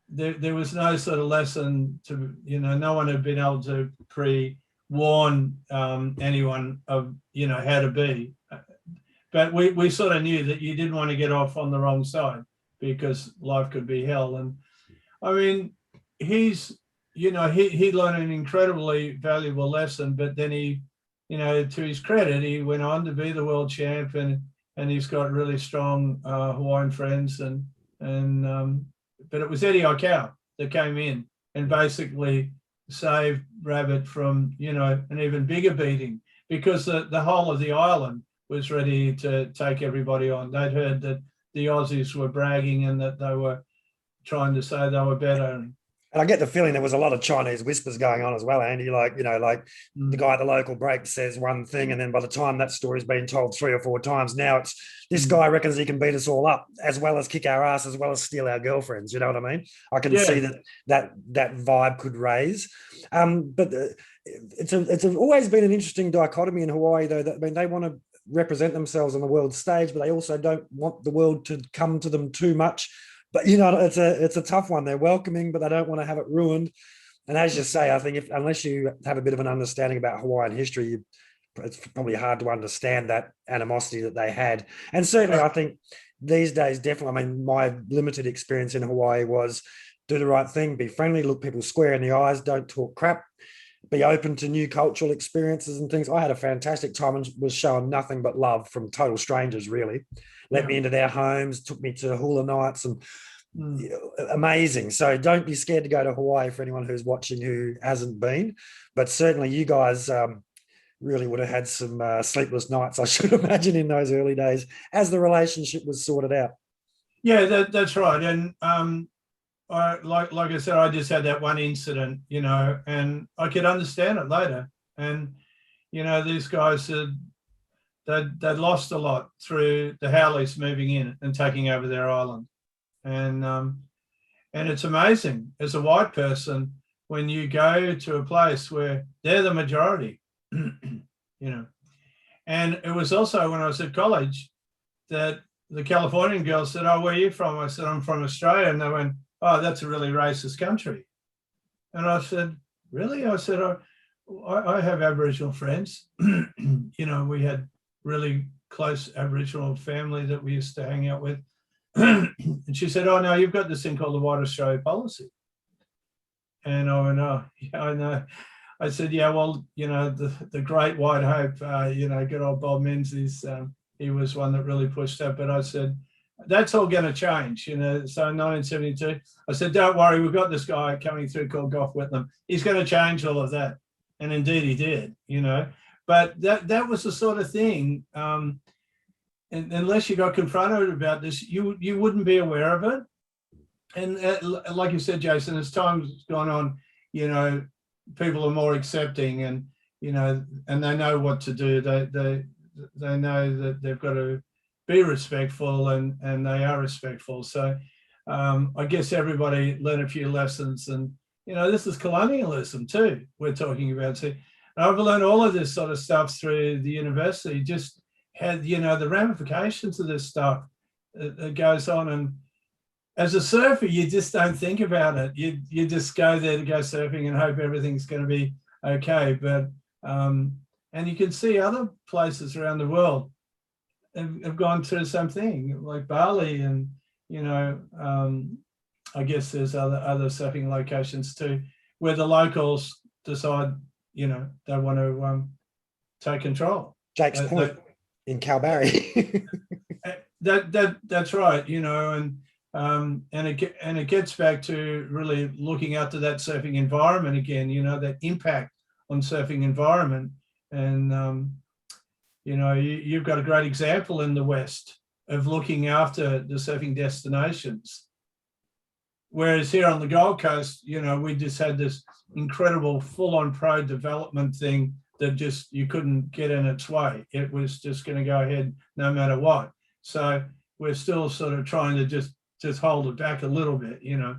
there was no sort of lesson to, you know, no one had been able to pre-warn anyone of, you know, how to be. But we sort of knew that you didn't want to get off on the wrong side because life could be hell. And I mean, he's you know, he learned an incredibly valuable lesson, but then he, you know, to his credit, he went on to be the world champ, and he's got really strong Hawaiian friends, but it was Eddie Aikau that came in and basically saved Rabbit from, you know, an even bigger beating, because the whole of the island was ready to take everybody on. They'd heard that the Aussies were bragging and that they were trying to say they were better. And I get the feeling there was a lot of Chinese whispers going on as well, Andy. Like, you know, like the guy at the local break says one thing, and then by the time that story's been told 3 or 4 times, now it's this guy reckons he can beat us all up, as well as kick our ass, as well as steal our girlfriends. You know what I mean? I can see that vibe could raise. But it's always been an interesting dichotomy in Hawaii, though. That, I mean, they want to represent themselves on the world stage, but they also don't want the world to come to them too much. But, you know, it's a tough one. They're welcoming, but they don't want to have it ruined. And as you say, I think unless you have a bit of an understanding about Hawaiian history, it's probably hard to understand that animosity that they had. And certainly, I think these days, definitely, I mean, my limited experience in Hawaii was do the right thing, be friendly, look people square in the eyes, don't talk crap, be open to new cultural experiences and things. I had a fantastic time and was shown nothing but love from total strangers, really. Let me into their homes, took me to hula nights, and amazing. So don't be scared to go to Hawaii for anyone who's watching who hasn't been. But certainly you guys really would have had some sleepless nights, I should imagine, in those early days as the relationship was sorted out. Yeah, that's right. And like I said, I just had that one incident, you know, and I could understand it later. And, you know, these guys had they'd lost a lot through the Howleys moving in and taking over their island. And it's amazing as a white person when you go to a place where they're the majority, you know. And it was also when I was at college that the Californian girls said, "Oh, where are you from?" I said, "I'm from Australia." And they went, "Oh, that's a really racist country." And I said, "Really?" I said, I have Aboriginal friends. You know, we had really close Aboriginal family that we used to hang out with. And she said, "Oh, no, you've got this thing called the White Australia policy." And I went, "Oh, yeah, I know." I said, "Yeah, well, you know, the great white hope, you know, good old Bob Menzies, he was one that really pushed that." But I said, that's all going to change, you know. So in 1972, I said, "Don't worry, we've got this guy coming through called Gough Whitlam. He's going to change all of that." And indeed he did, you know. But that was the sort of thing, and unless you got confronted about this, you wouldn't be aware of it. And like you said, Jason, as time's gone on, you know, people are more accepting, and, you know, and they know what to do. They know that they've got to be respectful, and they are respectful. So I guess everybody learned a few lessons, and, you know, this is colonialism too we're talking about. See, I've learned all of this sort of stuff through the university, just had, you know, the ramifications of this stuff that goes on. And as a surfer, you just don't think about it. You just go there to go surfing and hope everything's going to be okay. But and you can see other places around the world have gone through the same thing, like Bali, and, you know, I guess there's other surfing locations too, where the locals decide, you know, they want to take control. Jake's Point in Kalbarri. That's right, you know, and it gets back to really looking after that surfing environment again, you know, that impact on surfing environment. And you know, you've got a great example in the West of looking after the surfing destinations. Whereas here on the Gold Coast, you know, we just had this incredible full-on pro development thing that just, you couldn't get in its way. It was just going to go ahead no matter what. So we're still sort of trying to just hold it back a little bit, you know.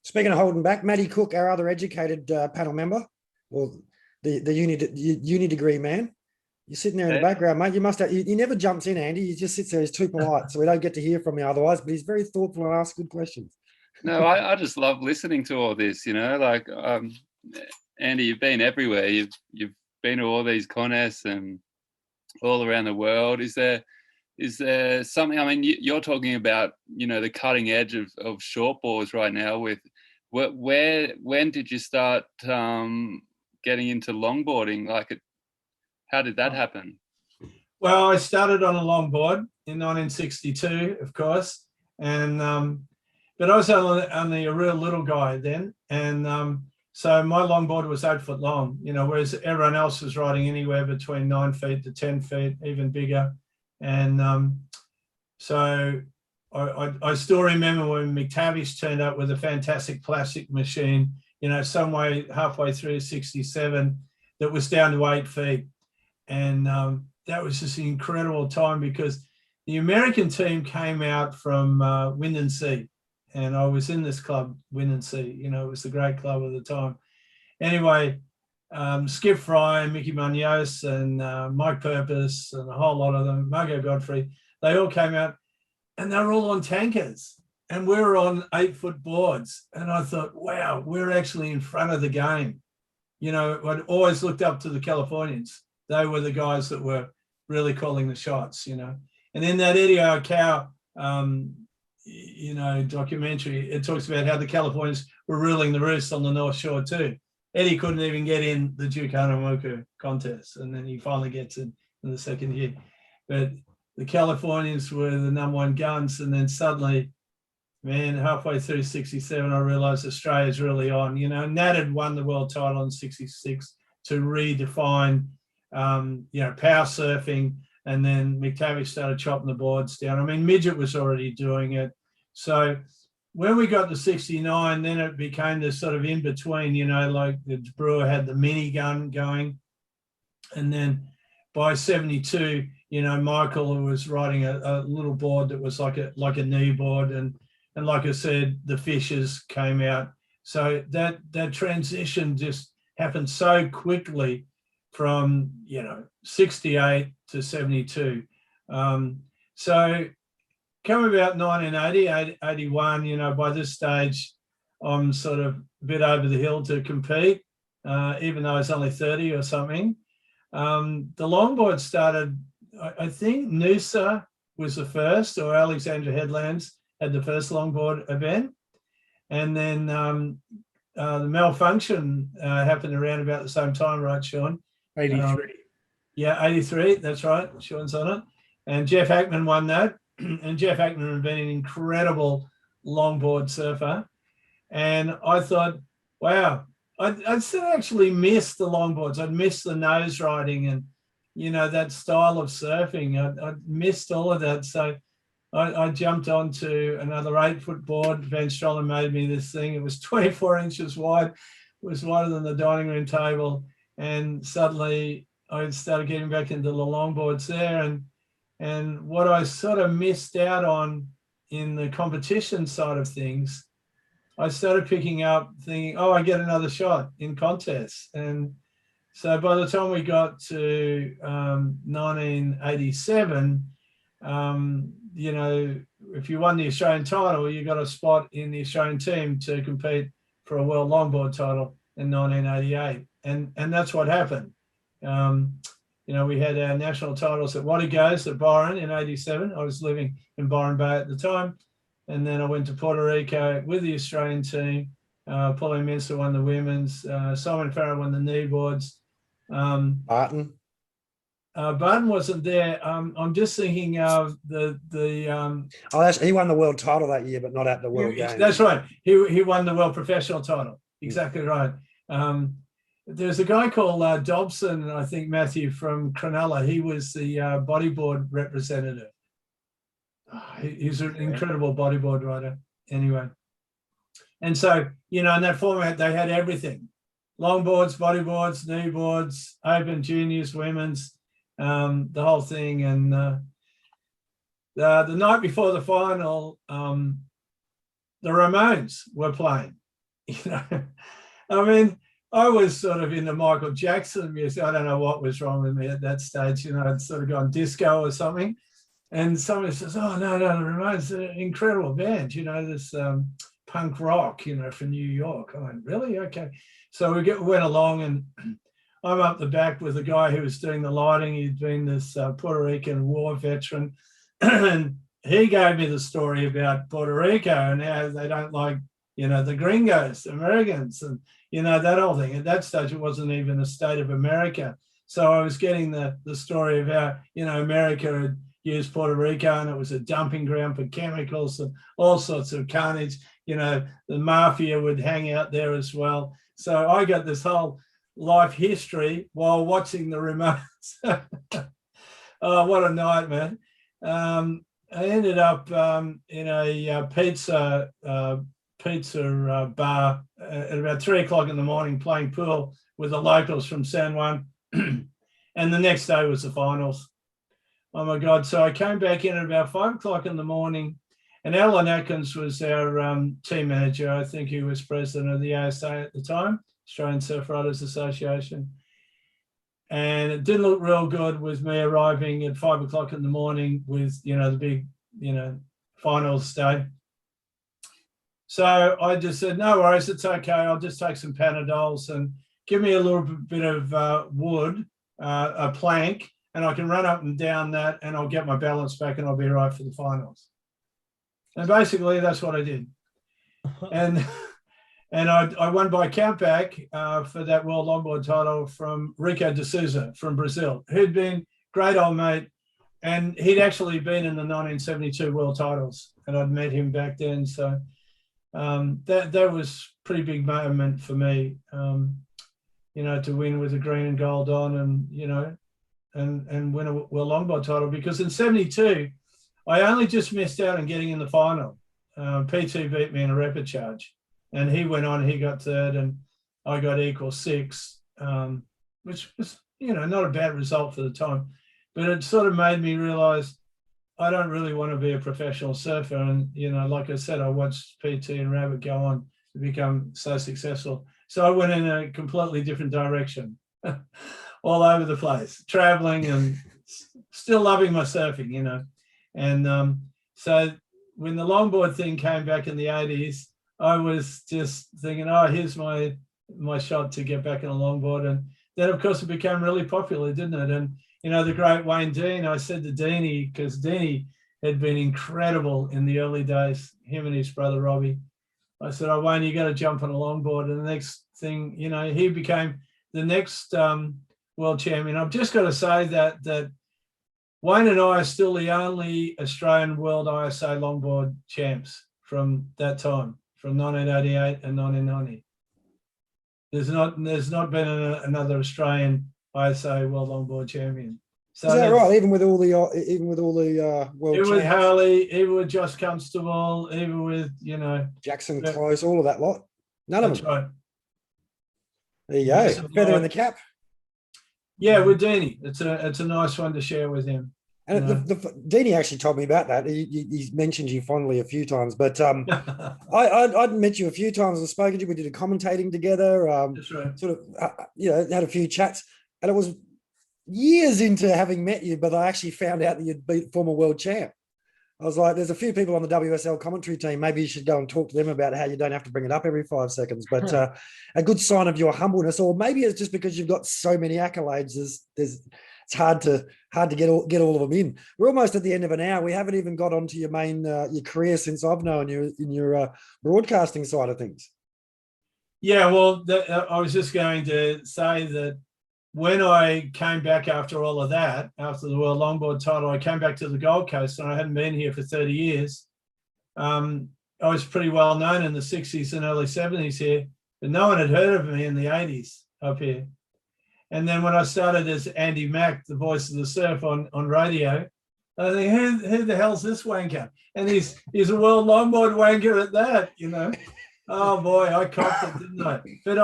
Speaking of holding back, Matty Cook, our other educated panel member, or the uni degree man. You're sitting there in the background, mate. You must have, he never jumps in, Andy. He just sits there. He's too polite, so we don't get to hear from him otherwise, but he's very thoughtful and asks good questions. No, I just love listening to all this, you know, like, Andy, you've been everywhere. You've been to all these contests and all around the world. Is there something, I mean, you're talking about, you know, the cutting edge of shortboards right now with when did you start getting into longboarding? How did that happen? Well, I started on a longboard in 1962, of course, and but I was only a real little guy then, and so my longboard was 8 foot long, whereas everyone else was riding anywhere between 9 feet to 10 feet, even bigger, and so I still remember when McTavish turned up with a fantastic plastic machine, some way halfway through 67 that was down to 8 feet, and that was just an incredible time because the American team came out from Wind and Sea, and I was in this club, Wind and Sea. It was the great club of the time. Anyway, Skip Fry, Mickey Munoz, and Mike Purpose, and a whole lot of them, Margot Godfrey, they all came out, and they were all on tankers, and we were on 8 foot boards. And I thought, wow, we're actually in front of the game. I'd always looked up to the Californians. They were the guys that were really calling the shots, And in that Eddie O'Cow, documentary, it talks about how the Californians were ruling the roost on the North Shore too. Eddie couldn't even get in the Duke Hanamoku contest, and then he finally gets in the second year. But the Californians were the #1 guns, and then suddenly, man, halfway through 67, I realized Australia's really on. Nat had won the world title in 66 to redefine power surfing, and then McTavish started chopping the boards down. I mean, Midget was already doing it. So when we got to 69, then it became this sort of in between, like the Brewer had the mini gun going. And then by 72, Michael was riding a little board that was like a knee board. And like I said, the Fishers came out. So that transition just happened so quickly from 68 to 72. So come about 1980, 81, by this stage, I'm sort of a bit over the hill to compete, even though I was only 30 or something. The longboard started, I think Noosa was the first, or Alexandra Headlands had the first longboard event. And then the malfunction happened around about the same time, right, Sean? 83. Yeah, 83, that's right. Sean's on it. And Jeff Hackman won that. And Jeff Hackman had been an incredible longboard surfer. And I thought, wow, I'd still actually miss the longboards. I'd miss the nose riding and, that style of surfing. I'd missed all of that. So I jumped onto another 8 foot board. Van Strollen made me this thing. It was 24 inches wide. It was wider than the dining room table. And suddenly I started getting back into the longboards there. And what I sort of missed out on in the competition side of things, I started picking up thinking, oh, I get another shot in contests. And so by the time we got to 1987, if you won the Australian title, you got a spot in the Australian team to compete for a World Longboard title in 1988. And that's what happened. We had our national titles at Wattigos at Byron in 87. I was living in Byron Bay at the time. And then I went to Puerto Rico with the Australian team. Pauline Mensah won the women's. Simon Farrow won the kneeboards. Barton. Barton wasn't there. I'm just thinking of he won the world title that year, but not at the World Games. That's right. He won the world professional title. Exactly right. There's a guy called Dobson, I think Matthew from Cronulla. He was the bodyboard representative. He's an incredible bodyboard rider. Anyway, and so in that format they had everything: longboards, bodyboards, kneeboards, open, juniors, women's, the whole thing. And the night before the final, the Ramones were playing. I mean, I was sort of into Michael Jackson music. I don't know what was wrong with me at that stage. I'd sort of gone disco or something. And somebody says, oh, no, the Ramones are an incredible band, this punk rock, from New York. I went, really? Okay. So we went along, and I'm up the back with the guy who was doing the lighting. He'd been this Puerto Rican war veteran. And he gave me the story about Puerto Rico and how they don't like, the gringos, Americans, and, that whole thing. At that stage, it wasn't even a state of America. So I was getting the story of how, America had used Puerto Rico and it was a dumping ground for chemicals and all sorts of carnage. The mafia would hang out there as well. So I got this whole life history while watching the remotes. Oh, what a night, man. I ended up in a pizza bar at about 3 o'clock in the morning playing pool with the locals from San Juan. And the next day was the finals. Oh my God. So I came back in at about 5 o'clock in the morning, and Alan Atkins was our team manager. I think he was president of the ASA at the time, Australian Surf Riders Association. And it didn't look real good with me arriving at 5 o'clock in the morning with, the big, finals day. So I just said, no worries, it's okay. I'll just take some Panadols and give me a little bit of wood, a plank, and I can run up and down that and I'll get my balance back and I'll be right for the finals. And basically that's what I did. And I won by countback for that World Longboard title from Rico de Souza from Brazil, who'd been great old mate. And he'd actually been in the 1972 World Titles, and I'd met him back then. So that was a pretty big moment for me, to win with a green and gold on and, and win a World Longboard title. Because in 72, I only just missed out on getting in the final. P2 beat me in a rapid charge. And he went on, he got third, and I got equal 6, which was, not a bad result for the time. But it sort of made me realize I don't really want to be a professional surfer. And, like I said, I watched PT and Rabbit go on to become so successful. So I went in a completely different direction, all over the place, traveling and still loving my surfing, And so when the longboard thing came back in the 80s, I was just thinking, oh, here's my shot to get back in a longboard. And then, of course, it became really popular, didn't it? And, the great Wayne Dean, I said to Deanie, because Deanie had been incredible in the early days, him and his brother Robbie. I said, oh, Wayne, you got to jump on a longboard. And the next thing, he became the next world champion. I've just got to say that Wayne and I are still the only Australian World ISA longboard champs from that time, from 1988 and 1990. There's not been another Australian ISA World Longboard Champion. So is that right? Even with all the world even with champs? Harley, even with Josh Constable, even with Jackson Close, all of that lot. None of that's them. right. There you go. Feather in the cap. Yeah, with Deanie, it's a nice one to share with him. And Deanie actually told me about that. He mentioned you fondly a few times, but I'd met you a few times and spoken to you. We did a commentating together. That's right. Sort of, had a few chats, and it was years into having met you, but I actually found out that you'd beat former world champ. I was like, there's a few people on the WSL commentary team. Maybe you should go and talk to them about how you don't have to bring it up every 5 seconds. But a good sign of your humbleness, or maybe it's just because you've got so many accolades. It's hard to get all of them in. We're almost at the end of an hour. We haven't even got onto your main your career since I've known you in your broadcasting side of things. Yeah, well, I was just going to say that when I came back after all of that, after the World Longboard title, I came back to the Gold Coast, and I hadn't been here for 30 years. I was pretty well known in the 60s and early 70s here, but no one had heard of me in the 80s up here. And then when I started as Andy Mack, the voice of the surf on radio, I think, who the hell's this wanker? And he's a World Longboard wanker at that, Oh boy, I copped it, didn't I? But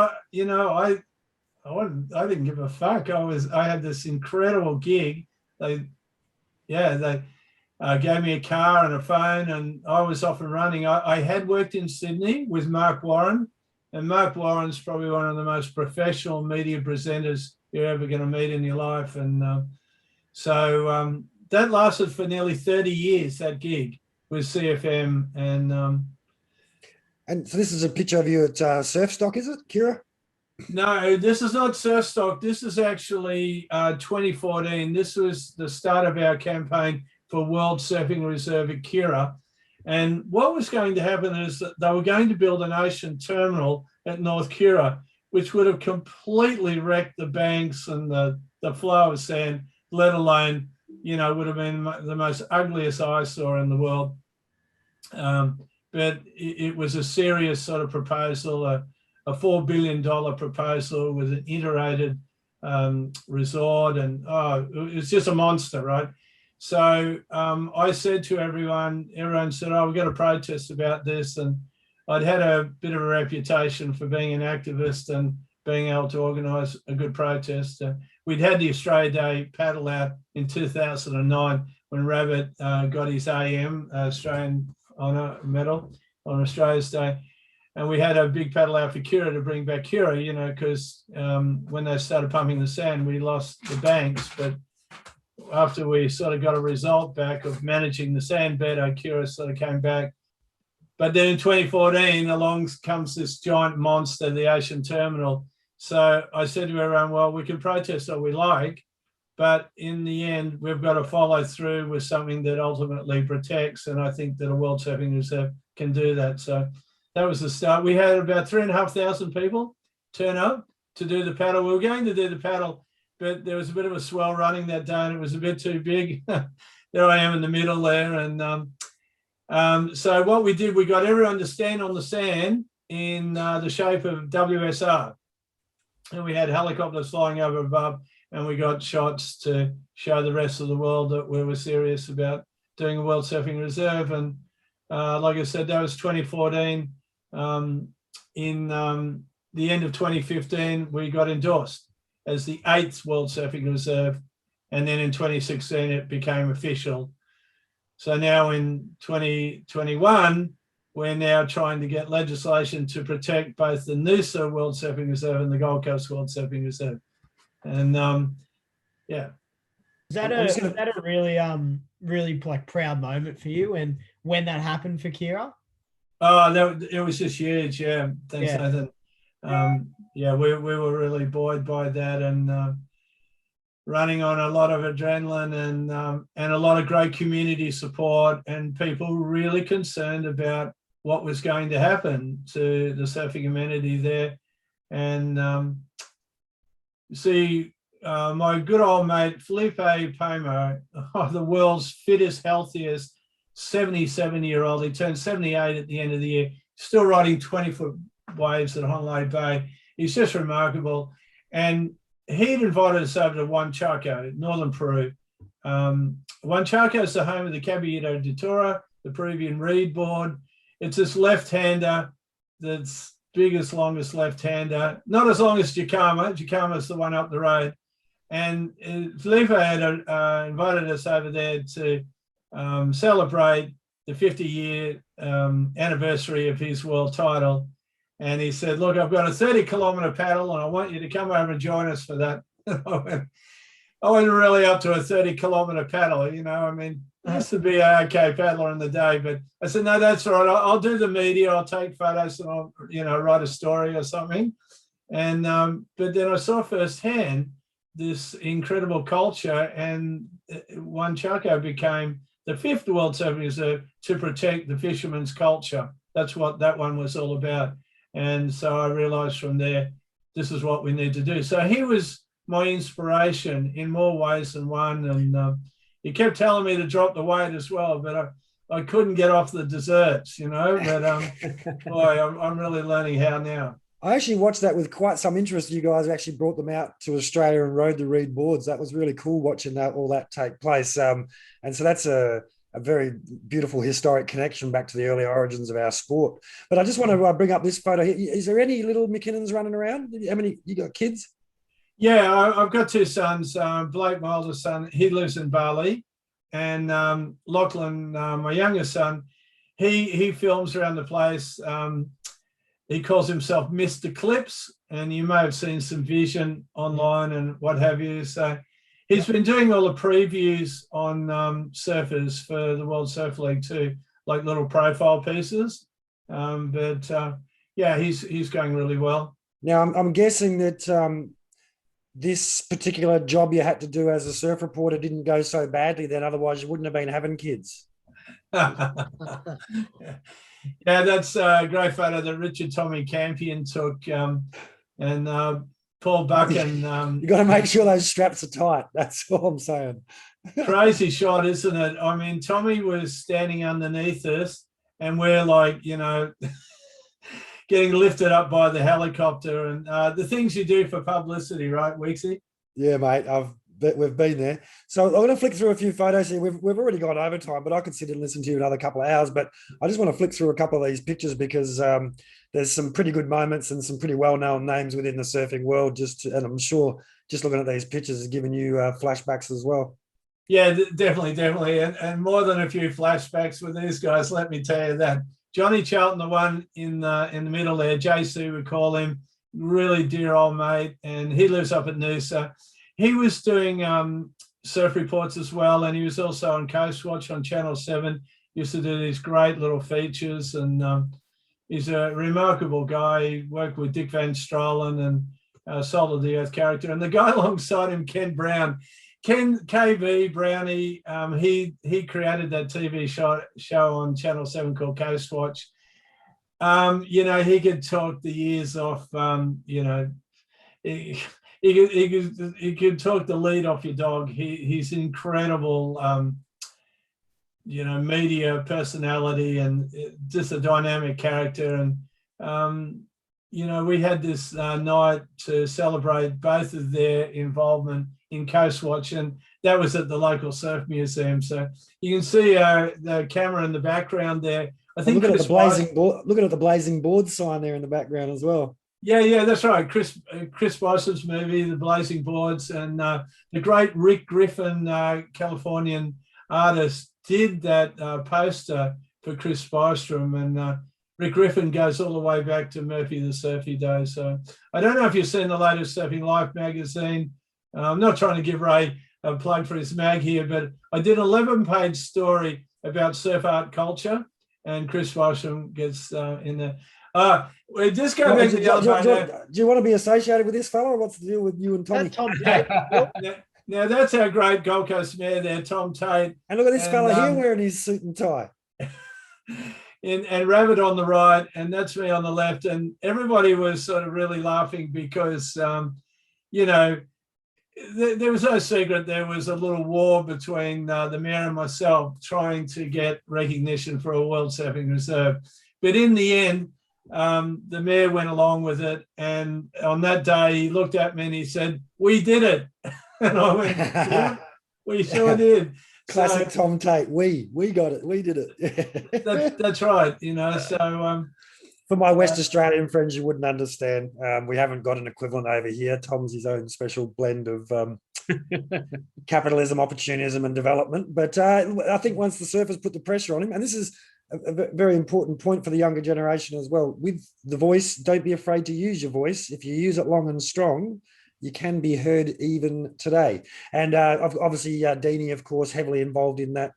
I didn't give a fuck. I had this incredible gig. They gave me a car and a phone, and I was off and running. I had worked in Sydney with Mark Warren, and Mark Warren's probably one of the most professional media presenters you're ever going to meet in your life. And so that lasted for nearly 30 years, that gig with CFM. And so this is a picture of you at Surfstock, is it, Kira? No, this is not Surfstock. This is actually 2014. This was the start of our campaign for World Surfing Reserve at Kira. And what was going to happen is that they were going to build an ocean terminal at North Kura, which would have completely wrecked the banks and the flow of sand, let alone, would have been the most ugliest eyesore in the world. But it was a serious sort of proposal, a $4 billion proposal with an iterated resort, and it was just a monster, right? So I said to everyone said, we've got a protest about this. And I'd had a bit of a reputation for being an activist and being able to organise a good protest. We'd had the Australia Day paddle out in 2009 when Rabbit got his AM, Australian Honour Medal, on Australia's Day. And we had a big paddle out for Kura to bring back Kura, because when they started pumping the sand, we lost the banks. But after we sort of got a result back of managing the sand better, Kura sort of came back. But then in 2014, along comes this giant monster, the ocean terminal. So I said to everyone, well, we can protest all we like, but in the end, we've got to follow through with something that ultimately protects. And I think that a World Surfing Reserve can do that. So that was the start. We had about 3,500 people turn up to do the paddle. We were going to do the paddle, but there was a bit of a swell running that day and it was a bit too big. There I am in the middle there. And so what we did, we got everyone to stand on the sand in the shape of WSR. And we had helicopters flying over above, and we got shots to show the rest of the world that we were serious about doing a World Surfing Reserve. And like I said, that was 2014. In the end of 2015, we got endorsed as the 8th World Surfing Reserve. And then in 2016, it became official. So now in 2021, we're now trying to get legislation to protect both the Noosa World Surfing Reserve and the Gold Coast World Surfing Reserve. And yeah. Is that a really like proud moment for you, and when that happened for Kira? Oh, it was just huge. Yeah. Thanks, Yeah. Nathan. We were really buoyed by that, and running on a lot of adrenaline and a lot of great community support, and people really concerned about what was going to happen to the surfing amenity there. And my good old mate, Felipe Pomo, the world's fittest, healthiest, 77-year-old, he turned 78 at the end of the year, still riding 20-foot waves at Honolulu Bay. He's just remarkable. And he'd invited us over to Huanchaco, northern Peru. Huanchaco is the home of the Caballito de Toro, the Peruvian reed board. It's this left-hander that's biggest, longest left-hander, not as long as Jacama. Jacama's the one up the road. And Felipe had invited us over there to celebrate the 50-year anniversary of his world title. And he said, look, I've got a 30-kilometre paddle and I want you to come over and join us for that. I wasn't really up to a 30-kilometre paddle, I used to be an okay paddler in the day, but I said, no, that's all right. I'll do the media. I'll take photos and I'll, write a story or something. And, but then I saw firsthand this incredible culture, and Huanchaco became the 5th World Surfing Reserve to protect the fishermen's culture. That's what that one was all about. And so I realized from there, this is what we need to do. So he was my inspiration in more ways than one. And he kept telling me to drop the weight as well, but I couldn't get off the desserts, but boy, I'm really learning how now. I actually watched that with quite some interest. You guys actually brought them out to Australia and rode the reed boards. That was really cool watching all that take place. And so that's a very beautiful historic connection back to the early origins of our sport. But I just want to bring up this photo here. Is there any little Mckinnons running around? How many, you got kids? Yeah, I've got 2 sons. Blake, my oldest son, he lives in Bali. And Lachlan, my youngest son, he films around the place. He calls himself Mr. Clips, and you may have seen some vision online and what have you. So he's been doing all the previews on surfers for the World Surf League too, like little profile pieces. Yeah, he's going really well. Now, I'm guessing that this particular job you had to do as a surf reporter didn't go so badly then, otherwise you wouldn't have been having kids. Yeah, that's a great photo that Richard Tommy Campion took, and Paul Buchan. You got to make sure those straps are tight. That's all I'm saying. Crazy shot, isn't it? I mean, Tommy was standing underneath us, and we're like, getting lifted up by the helicopter, and the things you do for publicity, right, Weeksy? Yeah, mate. We've been there. So I'm going to flick through a few photos here. We've already gone overtime, but I could sit and listen to you another couple of hours. But I just want to flick through a couple of these pictures because there's some pretty good moments and some pretty well-known names within the surfing world. And I'm sure just looking at these pictures is giving you flashbacks as well. Yeah, definitely. And more than a few flashbacks with these guys, let me tell you that. Johnny Charlton, the one in the middle there, JC we call him, really dear old mate, and he lives up at Noosa. He was doing surf reports as well, and he was also on Coast Watch on Channel 7. He used to do these great little features, and he's a remarkable guy. He worked with Dick Van Stralen and Salt of the Earth character. And the guy alongside him, Ken Brown. Ken KB Brownie, he created that TV show on Channel 7 called Coast Watch. He could talk the ears off, he could talk the lead off your dog. He's incredible, media personality and just a dynamic character. And, we had this night to celebrate both of their involvement in Coast Watch, and that was at the local surf museum. So you can see the camera in the background there. I think looking at the blazing board sign there in the background as well. Yeah, that's right. Chris Boss's movie, The Blazing Boards, and the great Rick Griffin, Californian artist, did that poster for Chris Bostrom, and Rick Griffin goes all the way back to Murphy the Surfy days. So I don't know if you've seen the latest Surfing Life magazine. I'm not trying to give Ray a plug for his mag here, but I did an 11-page story about surf art culture, and Chris Bostrom gets in there. We just go back to the other. Do you want to be associated with this fella? Or what's the deal with you and Tommy? Tom Tate. Now that's our great Gold Coast mayor there, Tom Tate. And look at this fella here wearing his suit and tie. and Rabbit on the right, and that's me on the left. And everybody was sort of really laughing because, there was no secret. There was a little war between the mayor and myself trying to get recognition for a World Surfing Reserve. But in the end, the mayor went along with it. And on that day, he looked at me and he said, "We did it." And I went, "Yeah, we sure did." Classic Tom Tate. We got it. We did it. That's right. So for my West Australian friends, you wouldn't understand. We haven't got an equivalent over here. Tom's his own special blend of capitalism, opportunism, and development. But I think once the surfers put the pressure on him, and this is a very important point for the younger generation as well, with the voice, don't be afraid to use your voice. If you use it long and strong, you can be heard even today. And obviously, Deanie, of course, heavily involved in that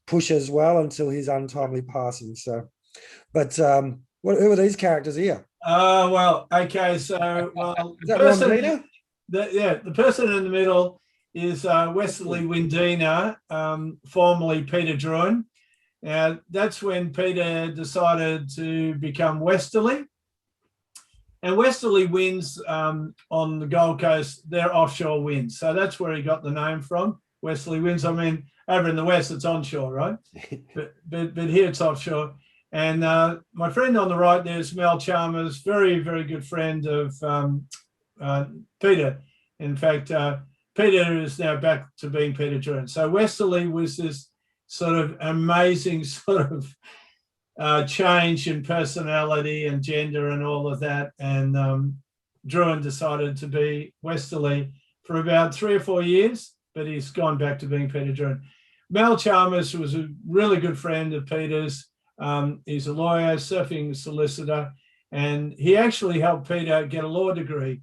push as well until his untimely passing. So, but who are these characters here? Okay. So, is that Rondina? The person in the middle is Westerly Windina, formerly Peter Druin. Now, that's when Peter decided to become Westerly. And Westerly winds on the Gold Coast, they're offshore winds. So that's where he got the name from, Westerly winds. I mean, over in the West, it's onshore, right? but here it's offshore. And my friend on the right there is Mel Chalmers, very, very good friend of Peter. In fact, Peter is now back to being Peter Druin. So Westerly was this sort of amazing sort of change in personality and gender and all of that. And Druin decided to be Westerly for about 3 or 4 years, but he's gone back to being Peter Druin. Mel Chalmers was a really good friend of Peter's. He's a lawyer, surfing solicitor, and he actually helped Peter get a law degree.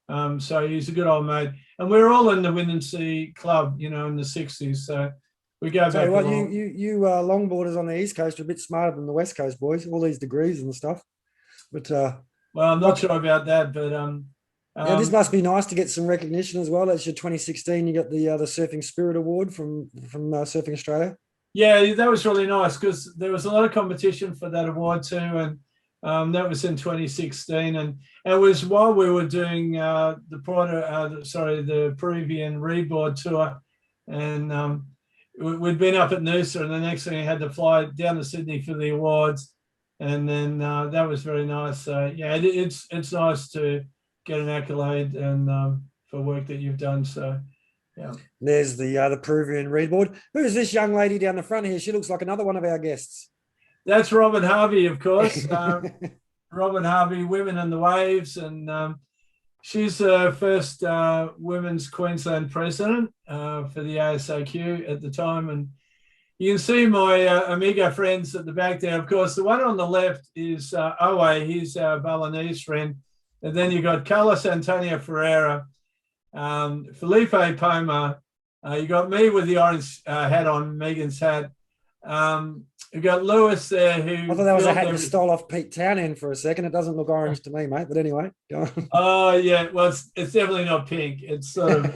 So he's a good old mate. And we're all in the Wind and Sea Club, in the 60s. So we go back. Well, you longboarders on the East Coast are a bit smarter than the West Coast boys, all these degrees and stuff. But well, I'm not sure about that, but yeah, this must be nice to get some recognition as well. That's your 2016. You got the Surfing Spirit Award from Surfing Australia. Yeah, that was really nice because there was a lot of competition for that award too, and that was in 2016, and it was while we were doing the Peruvian Reedboard tour, and we'd been up at Noosa, and the next thing I had to fly down to Sydney for the awards, and then that was very nice. Yeah, it's nice to get an accolade and for work that you've done. So. Yeah. There's the Peruvian Reedboard. Who's this young lady down the front here? She looks like another one of our guests. That's Robin Harvey, of course. Robin Harvey, Women in the Waves, and she's the first women's Queensland president for the ASAQ at the time. And you can see my amigo friends at the back there. Of course, the one on the left is Owe. He's our Balinese friend. And then you've got Carlos Antonio Ferreira, Felipe Poma, you got me with the orange hat on, Megan's hat. You got Lewis there who. I thought that was a hat you stole off Pete Townend for a second. It doesn't look orange to me, mate. But anyway, go on. Oh yeah, well it's definitely not pink. It's sort of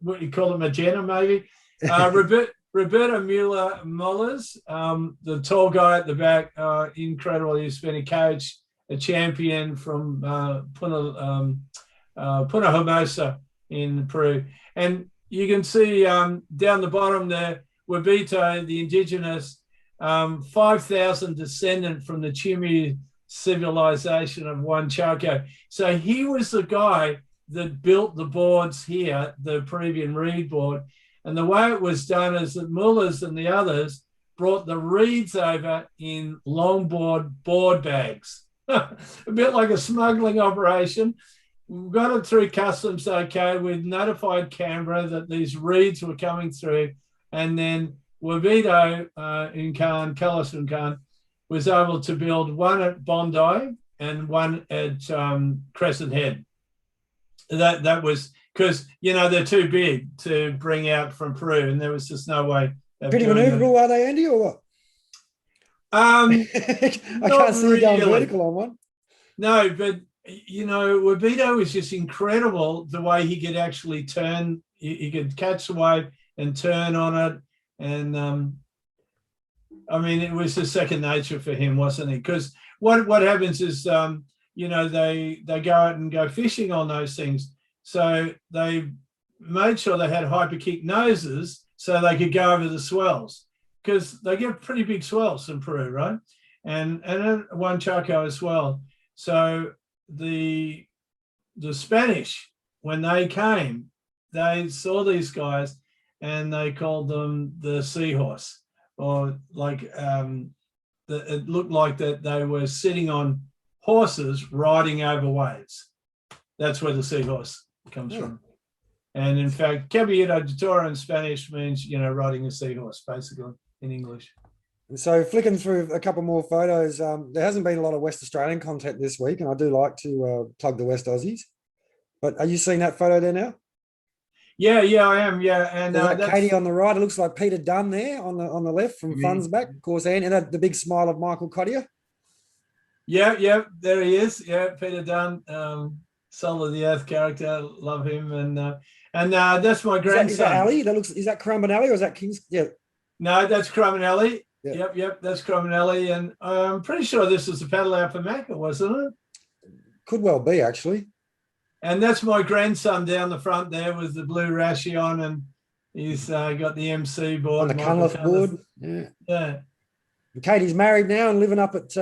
what you call it, magenta maybe. Roberto Mullers, the tall guy at the back, incredible. He's been a coach, a champion from Punta Hermosa in Peru. And you can see down the bottom there, Wabito, the indigenous, 5,000 descendant from the Chimu civilization of Huanchaco. So he was the guy that built the boards here, the Peruvian reed board. And the way it was done is that Mullers and the others brought the reeds over in longboard board bags. A bit like a smuggling operation. We got it through customs okay. We'd notified Canberra that these reeds were coming through. And then Wabito Carlos Uncan, was able to build one at Bondi and one at Crescent Head. That was because, they're too big to bring out from Peru, and there was just no way. Pretty maneuverable, are they, Andy, or what? I can't see you going vertical on one. No, but Wabito was just incredible the way he could actually turn. He could catch the wave and turn on it, and it was just second nature for him, wasn't it? Because what happens is, they go out and go fishing on those things, so they made sure they had hyper kick noses so they could go over the swells, because they get pretty big swells in Peru, right? And in Huanchaco as well. So the Spanish, when they came, they saw these guys and they called them the seahorse, or like it looked like that they were sitting on horses riding over waves. That's where the seahorse comes from. And in fact, Caballero de Toro in Spanish means, riding a seahorse, basically, in English. So flicking through a couple more photos, there hasn't been a lot of West Australian content this week, and I do like to plug the West Aussies. But are you seeing that photo there now? Yeah, I am. Yeah, and that's Katie on the right. It looks like Peter Dunn there on the left from Fun's back, of course, and the big smile of Michael Cottier. Yeah, there he is. Yeah, Peter Dunn, Soul of the Earth character. Love him, and that's my grandson. Is that Ali? Is that Crumbanelli or is that Kings? Yeah. No, that's Crumbanelli. Yep, that's Crumbanelli, and I'm pretty sure this was the paddle out for Macca, wasn't it? Could well be, actually. And that's my grandson down the front there with the blue rashy on, and he's got the MC board. On the Cunliffe board. Yeah. And Katie's married now and living up at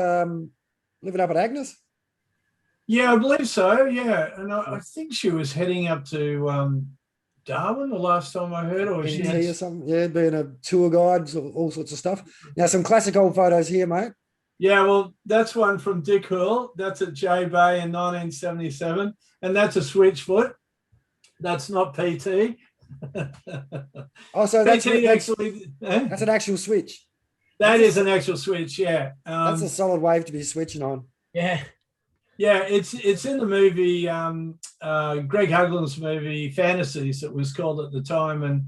Agnes. Yeah, I believe so. Yeah, and I think she was heading up to Darwin the last time I heard, or she or something. Yeah, being a tour guide, all sorts of stuff. Now, some classic old photos here, mate. Yeah, well, that's one from Dick Hull. That's at J Bay in 1977, and that's a switchfoot. That's not PT. Oh, so that's actually that's an actual switch. That is an actual switch. Yeah, that's a solid wave to be switching on. Yeah, it's in the movie, Greg Hugland's movie Fantasies, it was called at the time, and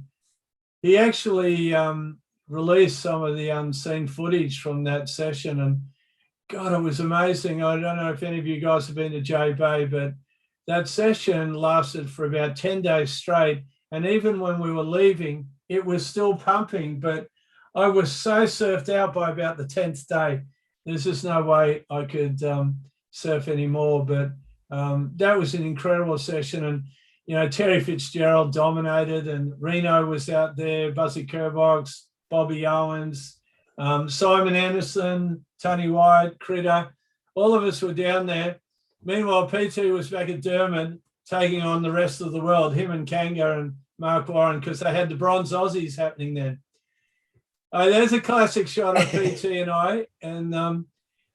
he actually released some of the unseen footage from that session, and God, it was amazing. I don't know if any of you guys have been to J Bay, but that session lasted for about 10 days straight, and even when we were leaving, it was still pumping, but I was so surfed out by about the 10th day. There's just no way I could surf anymore. But that was an incredible session. And, you know, Terry Fitzgerald dominated, and Reno was out there, Buzzy Kerbox, Bobby Owens, Simon Anderson, Tony White, Critter. All of us were down there. Meanwhile, PT was back at Durban taking on the rest of the world, him and Kanga and Mark Warren, because they had the Bronzed Aussies happening then. There's a classic shot of PT and I, and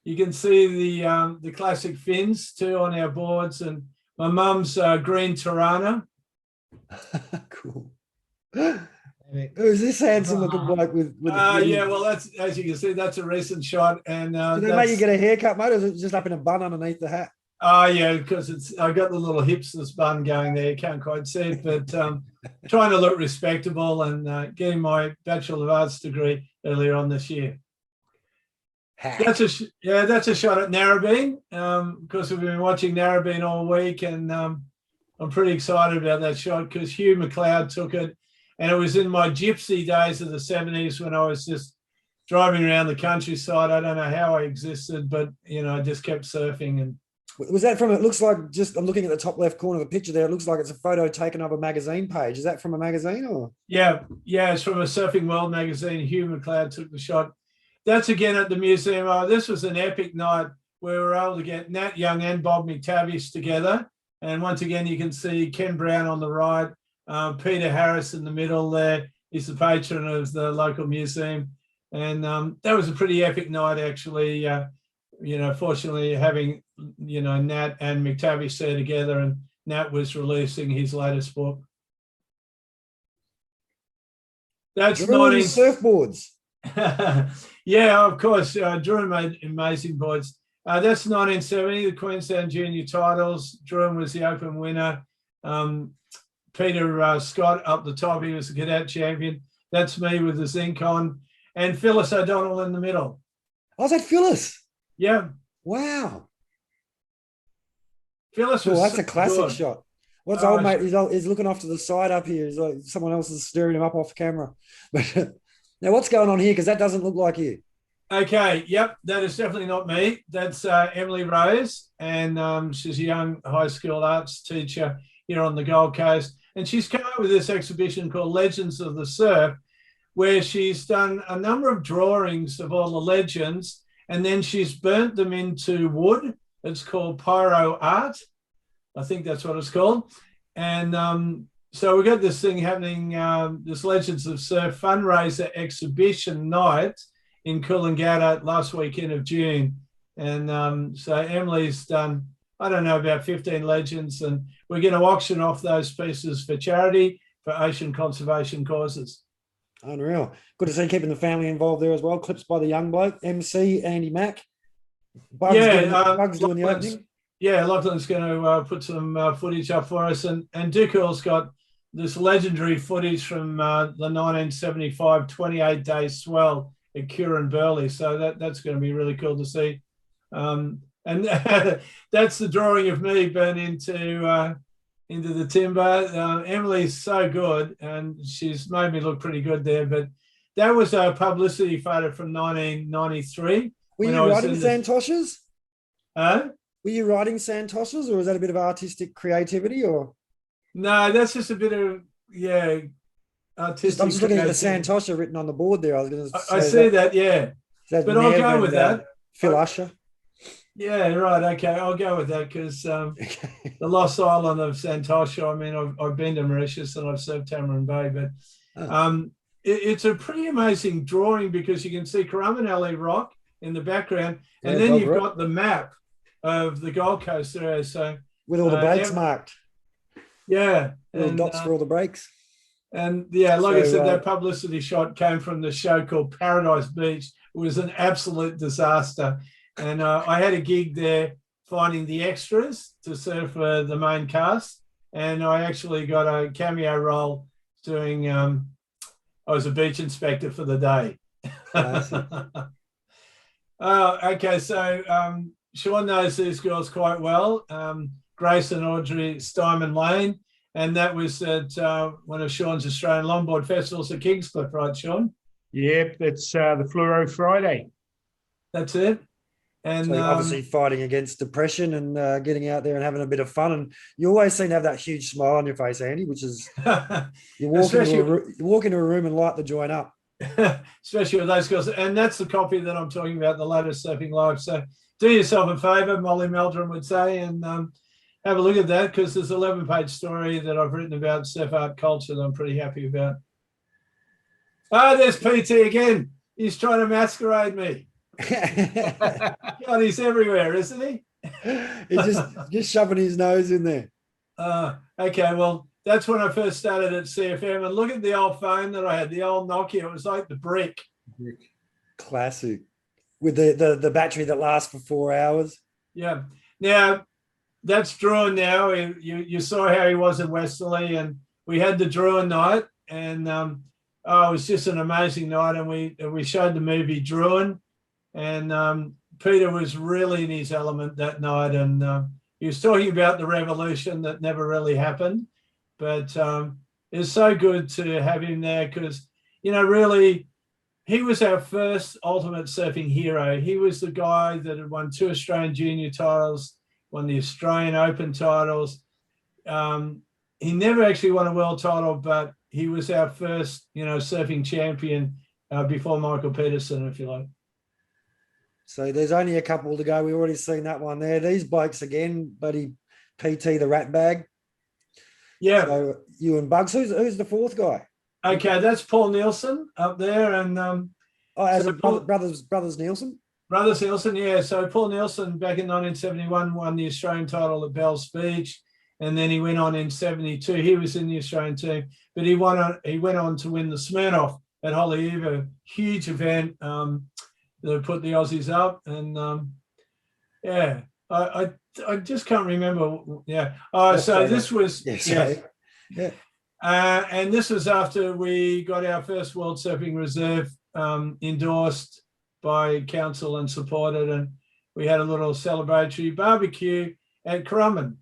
you can see the classic fins too on our boards, and my mum's green Tirana. Cool. Who's this handsome looking bloke with yeah, well, that's, as you can see, that's a recent shot. And did they make you get a haircut, mate, or is it just up in a bun underneath the hat? Oh, yeah, because I got the little hipsters bun going there. You can't quite see it, but trying to look respectable and getting my Bachelor of Arts degree earlier on this year. That's a shot at Narrabeen, because we've been watching Narrabeen all week, and I'm pretty excited about that shot because Hugh McLeod took it, and it was in my gypsy days of the 70s when I was just driving around the countryside. I don't know how I existed, but you know, I just kept surfing. And was that from? It looks like, just I'm looking at the top left corner of the picture there. It looks like it's a photo taken of a magazine page. Is that from a magazine or? Yeah, it's from a Surfing World magazine. Hugh McLeod took the shot. That's again at the museum. This was an epic night where we were able to get Nat Young and Bob McTavish together. And once again, you can see Ken Brown on the right, Peter Harris in the middle there. He's the patron of the local museum. And that was a pretty epic night, actually. You know, fortunately, having, you know, Nat and McTavish there together, and Nat was releasing his latest book. That's not in surfboards. Yeah, of course. Drew made amazing boards. That's 1970, the Queensland Junior Titles. Drew was the Open winner. Peter Scott up the top, he was the cadet champion. That's me with the zinc on. And Phyllis O'Donnell in the middle. Oh, is that Phyllis? Yeah. Wow. Phyllis was that's a classic good shot. What's old mate? He's looking off to the side up here. He's like someone else is steering him up off camera. But now what's going on here? Because that doesn't look like you. Okay. Yep. That is definitely not me. That's Emily Rose. And she's a young high school arts teacher here on the Gold Coast. And she's come up with this exhibition called Legends of the Surf, where she's done a number of drawings of all the legends, and then she's burnt them into wood. It's called pyro art. I think that's what it's called. And so we've got this thing happening, this Legends of Surf fundraiser exhibition night in Coolangatta last weekend of June. And so Emily's done, I don't know, about 15 legends, and we're going to auction off those pieces for charity for ocean conservation causes. Unreal. Good to see keeping the family involved there as well. Clips by the young bloke, MC Andy Mack. Bugs doing the opening. Yeah, Lachlan's going to put some footage up for us. And Dukell's got this legendary footage from the 1975 28-day swell at Curran Burley. So that's going to be really cool to see. And that's the drawing of me burnt into the timber. Emily's so good, and she's made me look pretty good there. But that was a publicity photo from 1993. Were you riding Santoshes? Huh? Were you riding Santoshes, or was that a bit of artistic creativity? Or no, that's just a bit of artistic. I'm just looking at the Santosha written on the board there. I was going to say I see that, yeah. But I'll go with that. Phil Usher. Yeah, right. Okay, I'll go with that because the Lost Island of Santosha. I mean, I've been to Mauritius and I've surfed Tamarin Bay, but it's a pretty amazing drawing because you can see Caramanelli Rock in the background, and then you've got the map of the Gold Coast there. So with all the breaks marked. Yeah, little dots for all the breaks. And yeah, like I said, that publicity shot came from the show called Paradise Beach. It was an absolute disaster. And I had a gig there finding the extras to surf the main cast. And I actually got a cameo role doing, I was a beach inspector for the day. Okay, so Sean knows these girls quite well. Grace and Audrey Steinman Lane. And that was at one of Sean's Australian Longboard Festivals at Kingscliff, right, Sean? Yep, it's the Fluoro Friday. That's it. And So obviously fighting against depression and getting out there and having a bit of fun. And you always seem to have that huge smile on your face, Andy, which is you walk into a room and light the joint up. Especially with those girls. And that's the copy that I'm talking about, the latest Surfing Live. So do yourself a favour, Molly Meldrum would say, and have a look at that, because there's an 11-page story that I've written about surf art culture that I'm pretty happy about. Oh, there's PT again. He's trying to masquerade me. God, he's everywhere, isn't he? He's just shoving his nose in there. Okay, well, that's when I first started at CFM. And look at the old phone that I had, the old Nokia. It was like the brick. Classic. With the battery that lasts for 4 hours. Yeah. Now, that's Druin now. You saw how he was in Westerly, and we had the Druin night, and it was just an amazing night. And we showed the movie Druin, and Peter was really in his element that night, and he was talking about the revolution that never really happened. But it's so good to have him there, because, really, he was our first ultimate surfing hero. He was the guy that had won 2 Australian junior titles, won the Australian Open titles. He never actually won a world title, but he was our first, surfing champion before Michael Peterson, if you like. So there's only a couple to go. We've already seen that one there. These blokes again, buddy, PT the rat bag. Yeah. So you and Bugs. Who's the fourth guy? Okay, that's Paul Nielsen up there, and brothers Nielsen. Brothers Nielsen, yeah. So Paul Nielsen back in 1971 won the Australian title at Bell's Beach, and then he went on in 72. He was in the Australian team, but he went on to win the Smirnoff at Haleiwa, huge event that put the Aussies up, and I just can't remember. Yeah. So this was and this was after we got our first World Surfing Reserve endorsed by council and supported, and we had a little celebratory barbecue at Currumbin.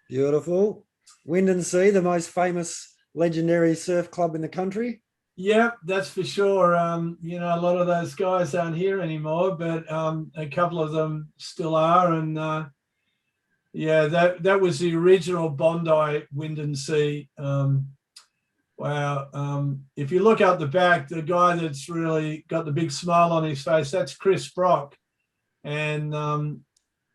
Beautiful. Wind and Sea, the most famous legendary surf club in the country. Yeah, that's for sure. A lot of those guys aren't here anymore, but a couple of them still are. And that was the original Bondi Wind and Sea. Wow. If you look out the back, the guy that's really got the big smile on his face, that's Chris Brock. And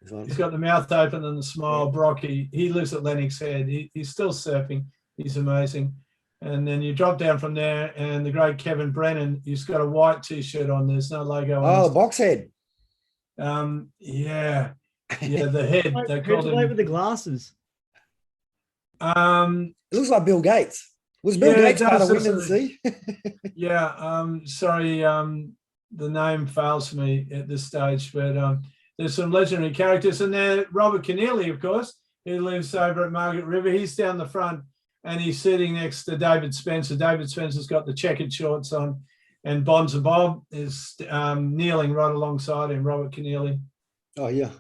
he's got the mouth open and the smile. Yeah. Brock, he lives at Lennox Head. He's still surfing. He's amazing. And then you drop down from there, and the great Kevin Brennan, he's got a white T-shirt on. There's no logo on. Oh, Boxhead. Yeah, the head. They called him with the glasses. It looks like Bill Gates. Was Bill Gates part of Wind and Sea? Yeah. Sorry, the name fails me at this stage, but there's some legendary characters, and there Robert Keneally, of course, who lives over at Margaret River. He's down the front. And he's sitting next to David Spencer. David Spencer's got the checkered shorts on, and Bonza Bob is kneeling right alongside him, Robert Keneally. Oh, yeah.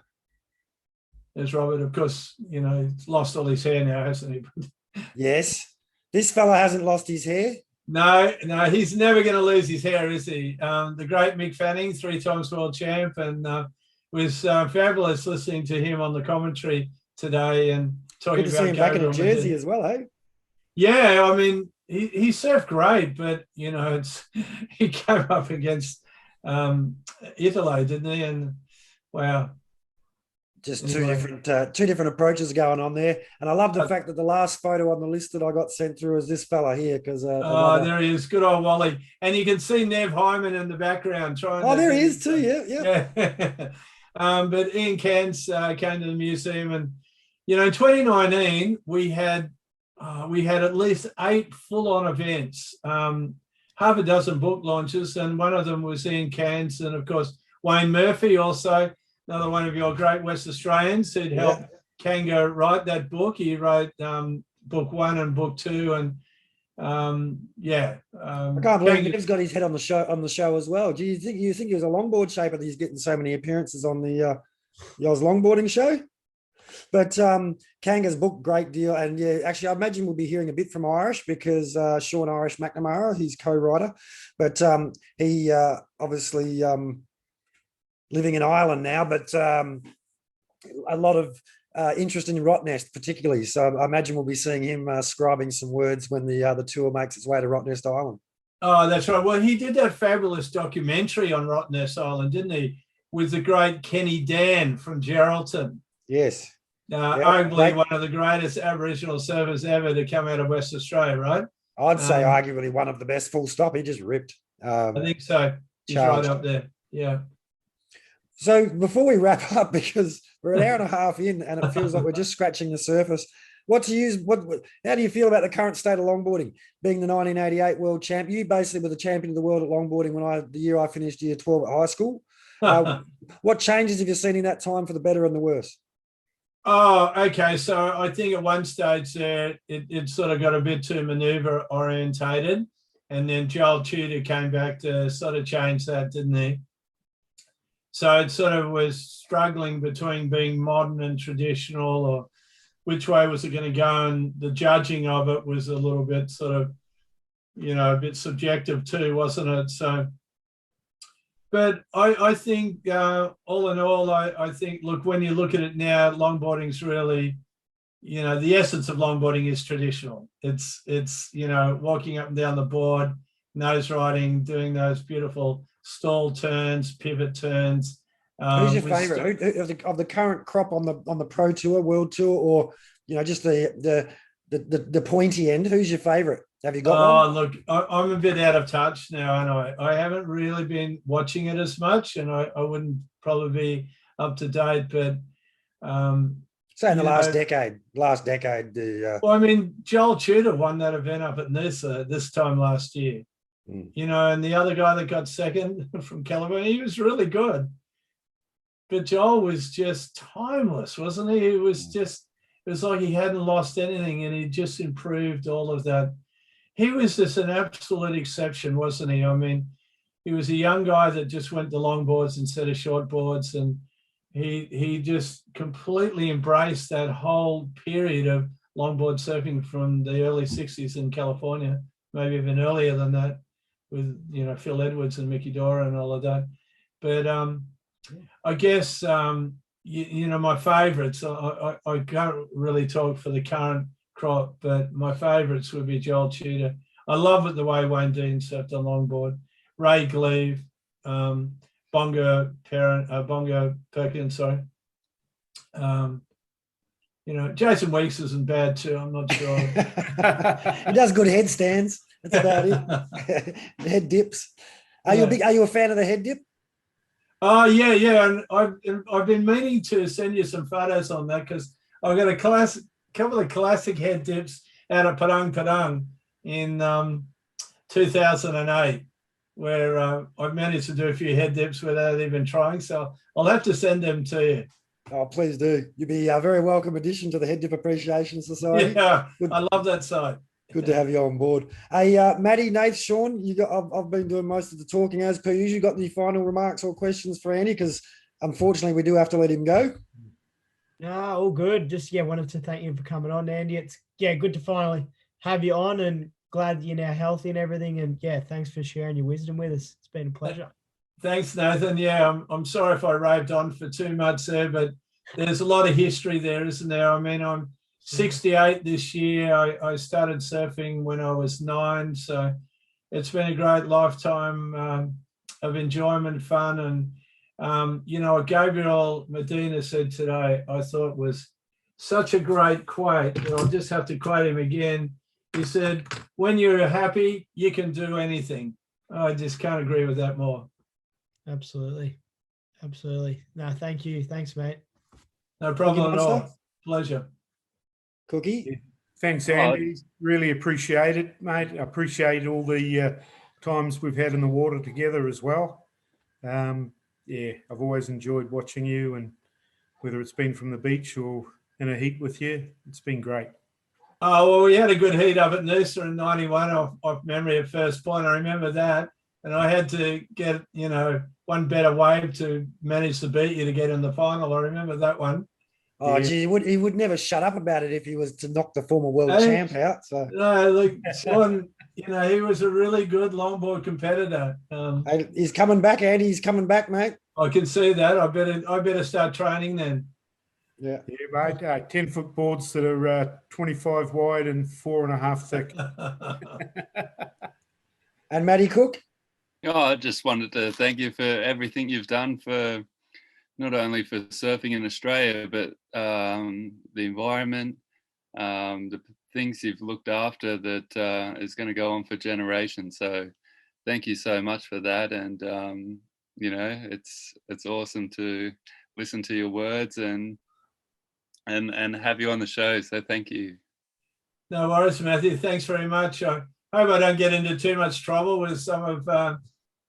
There's Robert. Of course, he's lost all his hair now, hasn't he? Yes. This fella hasn't lost his hair? No, he's never going to lose his hair, is he? The great Mick Fanning, 3 times world champ, and was fabulous listening to him on the commentary today and talking Good to about see him back in a jersey as well, eh? Yeah, I mean, he surfed great, but he came up against Italy, didn't he? And wow, just two different approaches going on there. And I love the fact that the last photo on the list that I got sent through is this fella here, because there he is, good old Wally, and you can see Nev Hyman in the background trying. Oh, there he is too. Yeah. But Ian Cairns came to the museum, and in 2019 we had at least 8 full-on events, half a dozen book launches, and one of them was Ian Cairns, and of course Wayne Murphy, also another one of your great West Australians who'd helped Kango write that book. He wrote book 1 and book 2, and I can't believe Nev's got his head on the show as well. Do you think he was a longboard shaper that he's getting so many appearances on the Oz Longboarding show? But Kanga's book, great deal. And yeah, actually, I imagine we'll be hearing a bit from Irish because Sean Irish McNamara, he's co-writer. But he obviously living in Ireland now, but a lot of interest in Rottnest particularly. So I imagine we'll be seeing him scribing some words when the tour makes its way to Rottnest Island. Oh, that's right. Well, he did that fabulous documentary on Rottnest Island, didn't he? With the great Kenny Dan from Charlton. Yes. Arguably one of the greatest Aboriginal surfers ever to come out of West Australia, right? I'd say arguably one of the best, full stop. He just ripped. I think so. He's charged. right up there. Yeah. So before we wrap up, because we're an hour and a half in and it feels like we're just scratching the surface, how do you feel about the current state of longboarding? Being the 1988 world champion, you basically were the champion of the world at longboarding the year I finished year 12 at high school. What changes have you seen in that time for the better and the worse? Oh, okay. So I think at one stage it sort of got a bit too maneuver orientated, and then Joel Tudor came back to sort of change that, didn't he? So it sort of was struggling between being modern and traditional, or which way was it going to go? And the judging of it was a little bit sort of, a bit subjective too, wasn't it? So, but I think all in all, I think, look, when you look at it now, longboarding's really, the essence of longboarding is traditional. It's walking up and down the board, nose riding, doing those beautiful stall turns, pivot turns. Who's your favourite of the current crop on the Pro Tour, World Tour, or just the pointy end? Who's your favourite? Have you got one? Look, I'm a bit out of touch now, and I haven't really been watching it as much, and I wouldn't probably be up to date. But say in the last decade. Well, I mean, Joel Tudor won that event up at Noosa this time last year. And the other guy that got second from California, he was really good. But Joel was just timeless, wasn't he? It was like he hadn't lost anything, and he just improved all of that. He was just an absolute exception, wasn't he? I mean, he was a young guy that just went to longboards instead of shortboards, and he just completely embraced that whole period of longboard surfing from the early 60s in California, maybe even earlier than that, with Phil Edwards and Mickey Dora and all of that. But I guess my favourites, I can't really talk for the current crop, but my favourites would be Joel Tudor. I love it the way Wayne Dean surfed on longboard. Ray Gleave, Bongo Perkins, sorry. Jason Weeks isn't bad too, I'm not sure. He does good headstands. That's about it. Head dips. Are you a fan of the head dip? Oh, yeah. And I've been meaning to send you some photos on that, because I've got a couple of classic head dips out of Padang in 2008, where I managed to do a few head dips without even trying. So I'll have to send them to you. Oh, please do. You'd be a very welcome addition to the Head Dip Appreciation Society. Yeah, I love that side. Good to have you on board. Hey, Matty, Nath, Sean, I've been doing most of the talking as per usual. Got any final remarks or questions for Andy? Because unfortunately, we do have to let him go. No, all good. Just wanted to thank you for coming on, Andy. It's good to finally have you on, and glad you're now healthy and everything. And thanks for sharing your wisdom with us. It's been a pleasure. Thanks, Nathan. Yeah, I'm sorry if I raved on for too much there, but there's a lot of history there, isn't there? I mean, I'm 68 this year. I started surfing when I was 9, so it's been a great lifetime of enjoyment, fun, and what Gabriel Medina said today, I thought was such a great quote that I'll just have to quote him again. He said, "When you're happy, you can do anything." I just can't agree with that more. Absolutely. No, thank you. Thanks, mate. No problem at all. Pleasure. Cookie. Thanks, Andy. Really appreciate it, mate. I appreciate all the times we've had in the water together as well. I've always enjoyed watching you, and whether it's been from the beach or in a heat with you, it's been great. Oh, well, we had a good heat up at Noosa in 91 off memory at first point. I remember that. And I had to get, one better wave to manage to beat you to get in the final. I remember that one. Oh, Yeah. gee, he would never shut up about it if he was to knock the former world Hey. champ out. So No, look, Sean, he was a really good longboard competitor. hey, he's coming back, Andy. He's coming back, mate. I can see that. I better start training then. Yeah. Yeah, mate. 10-foot boards that are 25 wide and 4.5 thick. And Matty Cook. Oh, I just wanted to thank you for everything you've done for not only for surfing in Australia, but the environment, the things you've looked after that is going to go on for generations. So thank you so much for that. And, it's awesome to listen to your words and have you on the show. So thank you. No worries, Matthew. Thanks very much. I hope I don't get into too much trouble with some of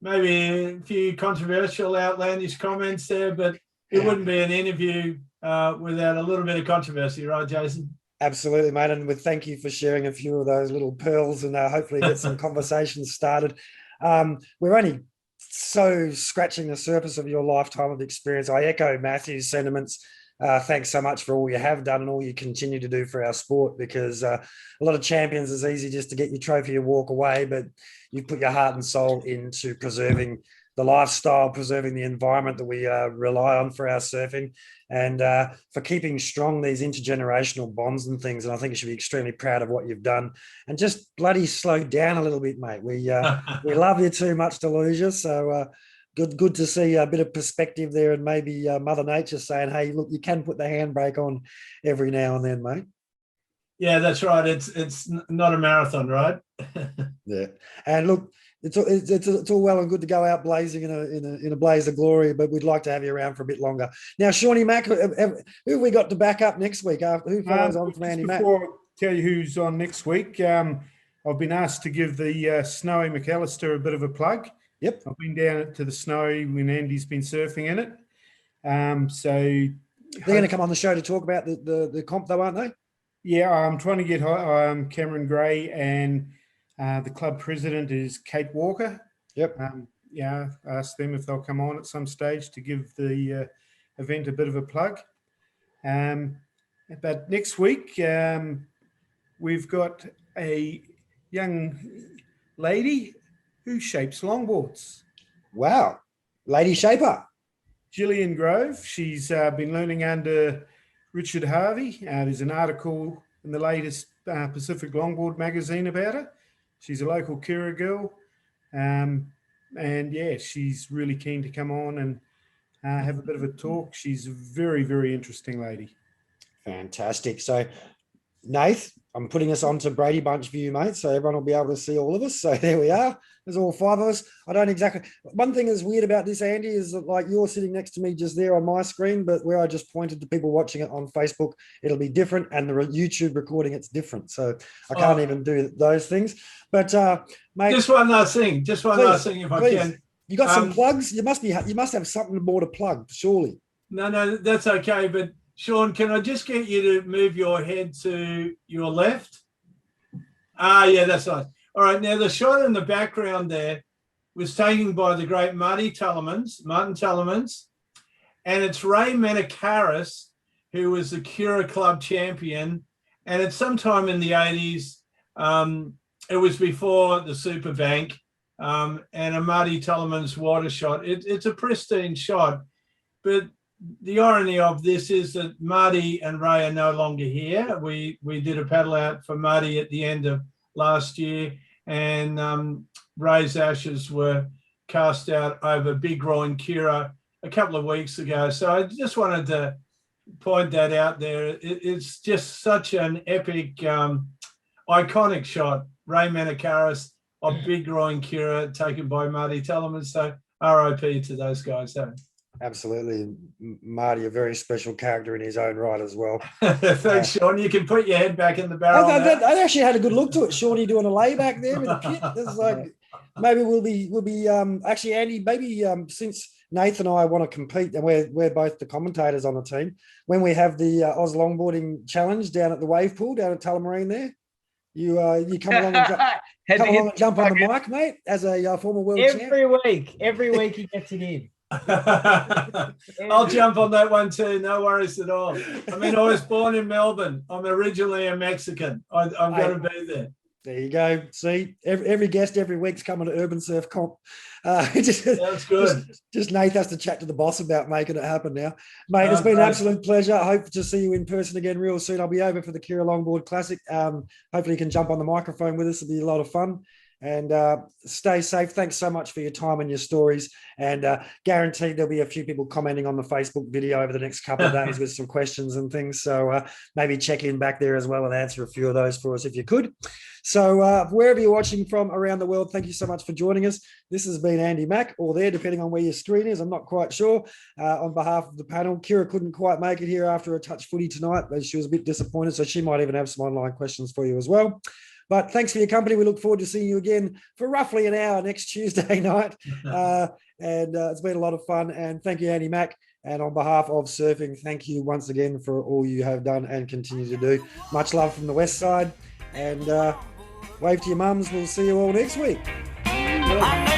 maybe a few controversial, outlandish comments there, but it wouldn't be an interview without a little bit of controversy, right, Jason? Absolutely, mate. And we thank you for sharing a few of those little pearls and hopefully get some conversations started. We're only so scratching the surface of your lifetime of experience. I echo Matthew's sentiments. Thanks so much for all you have done and all you continue to do for our sport, because a lot of champions is easy just to get your trophy and walk away, but you put your heart and soul into preserving the lifestyle, preserving the environment that we rely on for our surfing, and for keeping strong these intergenerational bonds and things. And I think you should be extremely proud of what you've done, and just bloody slow down a little bit, mate. We love you too much to lose you. So good to see a bit of perspective there, and maybe Mother Nature saying, hey, look, you can put the handbrake on every now and then, mate. Yeah, that's right. It's not a marathon, right? Yeah. And look, it's all well and good to go out blazing in a blaze of glory, but we'd like to have you around for a bit longer. Now, Shawnee Mack, who have we got to back up next week? Who follows on from Andy Mack? Before I tell you who's on next week, I've been asked to give the Snowy McAllister a bit of a plug. Yep. I've been down to the Snowy when Andy's been surfing in it. So they're going to come on the show to talk about the comp, though, aren't they? Yeah, I'm trying to get Cameron Gray, and the club president is Kate Walker. Yep. Ask them if they'll come on at some stage to give the event a bit of a plug. But next week, we've got a young lady who shapes longboards. Wow. Lady Shaper. Gillian Grove. She's been learning under Richard Harvey. There's an article in the latest Pacific Longboard magazine about her. She's a local Kira girl. And yeah, she's really keen to come on and have a bit of a talk. She's a very, very interesting lady. Fantastic. So, Nath, I'm putting us on to Brady Bunch view, mate, so everyone will be able to see all of us. So there we are. There's all five of us. I don't exactly. One thing that's weird about this, Andy, is that like you're sitting next to me just there on my screen, but where I just pointed to people watching it on Facebook, it'll be different, and the YouTube recording, it's different. So I can't even do those things. But mate, just one last thing. Last thing, if I can. You got some plugs? You must have something more to plug, surely. No, that's okay. But Sean, can I just get you to move your head to your left? Yeah, that's nice. All right, now the shot in the background there was taken by the great Martin Telemans, and it's Ray Menakaris, who was the Kira Club champion, and it's sometime in the 80s. It was before the Super Bank, and a Marty Telemans water shot. It's a pristine shot, but the irony of this is that Marty and Ray are no longer here. We did a paddle out for Marty at the end of last year, and Ray's ashes were cast out over Big Groin Kira a couple of weeks ago. So I just wanted to point that out there. It's just such an epic, iconic shot. Ray Menakaris of Big Groin Kira, taken by Marty Telemans. So RIP to those guys. So. Absolutely. Marty, a very special character in his own right as well. Thanks, Sean. You can put your head back in the barrel. I actually had a good look to it. Shawnee doing a layback there in the pit. It's like maybe we'll be actually, Andy, maybe since Nathan and I want to compete, and we're both the commentators on the team, when we have the Oz Longboarding Challenge down at the wave pool down at Tullamarine there, you come along and jump on the mic, mate, as a former world champion. Every week he gets it in. I'll jump on that one too. No worries at all. I mean, I was born in Melbourne. I'm originally a Mexican. I'm going to be there. There you go. See, every guest every week's coming to Urban Surf Comp. Sounds good. Just Nath has to chat to the boss about making it happen now. Mate, it's been an great. absolute pleasure. I hope to see you in person again real soon. I'll be over for the Kira Longboard Classic. Hopefully you can jump on the microphone with us. It'll be a lot of fun. And stay safe. Thanks so much for your time and your stories. And guaranteed there'll be a few people commenting on the Facebook video over the next couple of days with some questions and things. So maybe check in back there as well and answer a few of those for us if you could. So wherever you're watching from around the world, thank you so much for joining us. This has been Andy Mack, or there, depending on where your screen is. I'm not quite sure. On behalf of the panel, Kira couldn't quite make it here after a touch footy tonight, but she was a bit disappointed. So she might even have some online questions for you as well. But thanks for your company. We look forward to seeing you again for roughly an hour next Tuesday night. And it's been a lot of fun. And thank you, Andy Mack. And on behalf of surfing, thank you once again for all you have done and continue to do. Much love from the West Side. And wave to your mums. We'll see you all next week. I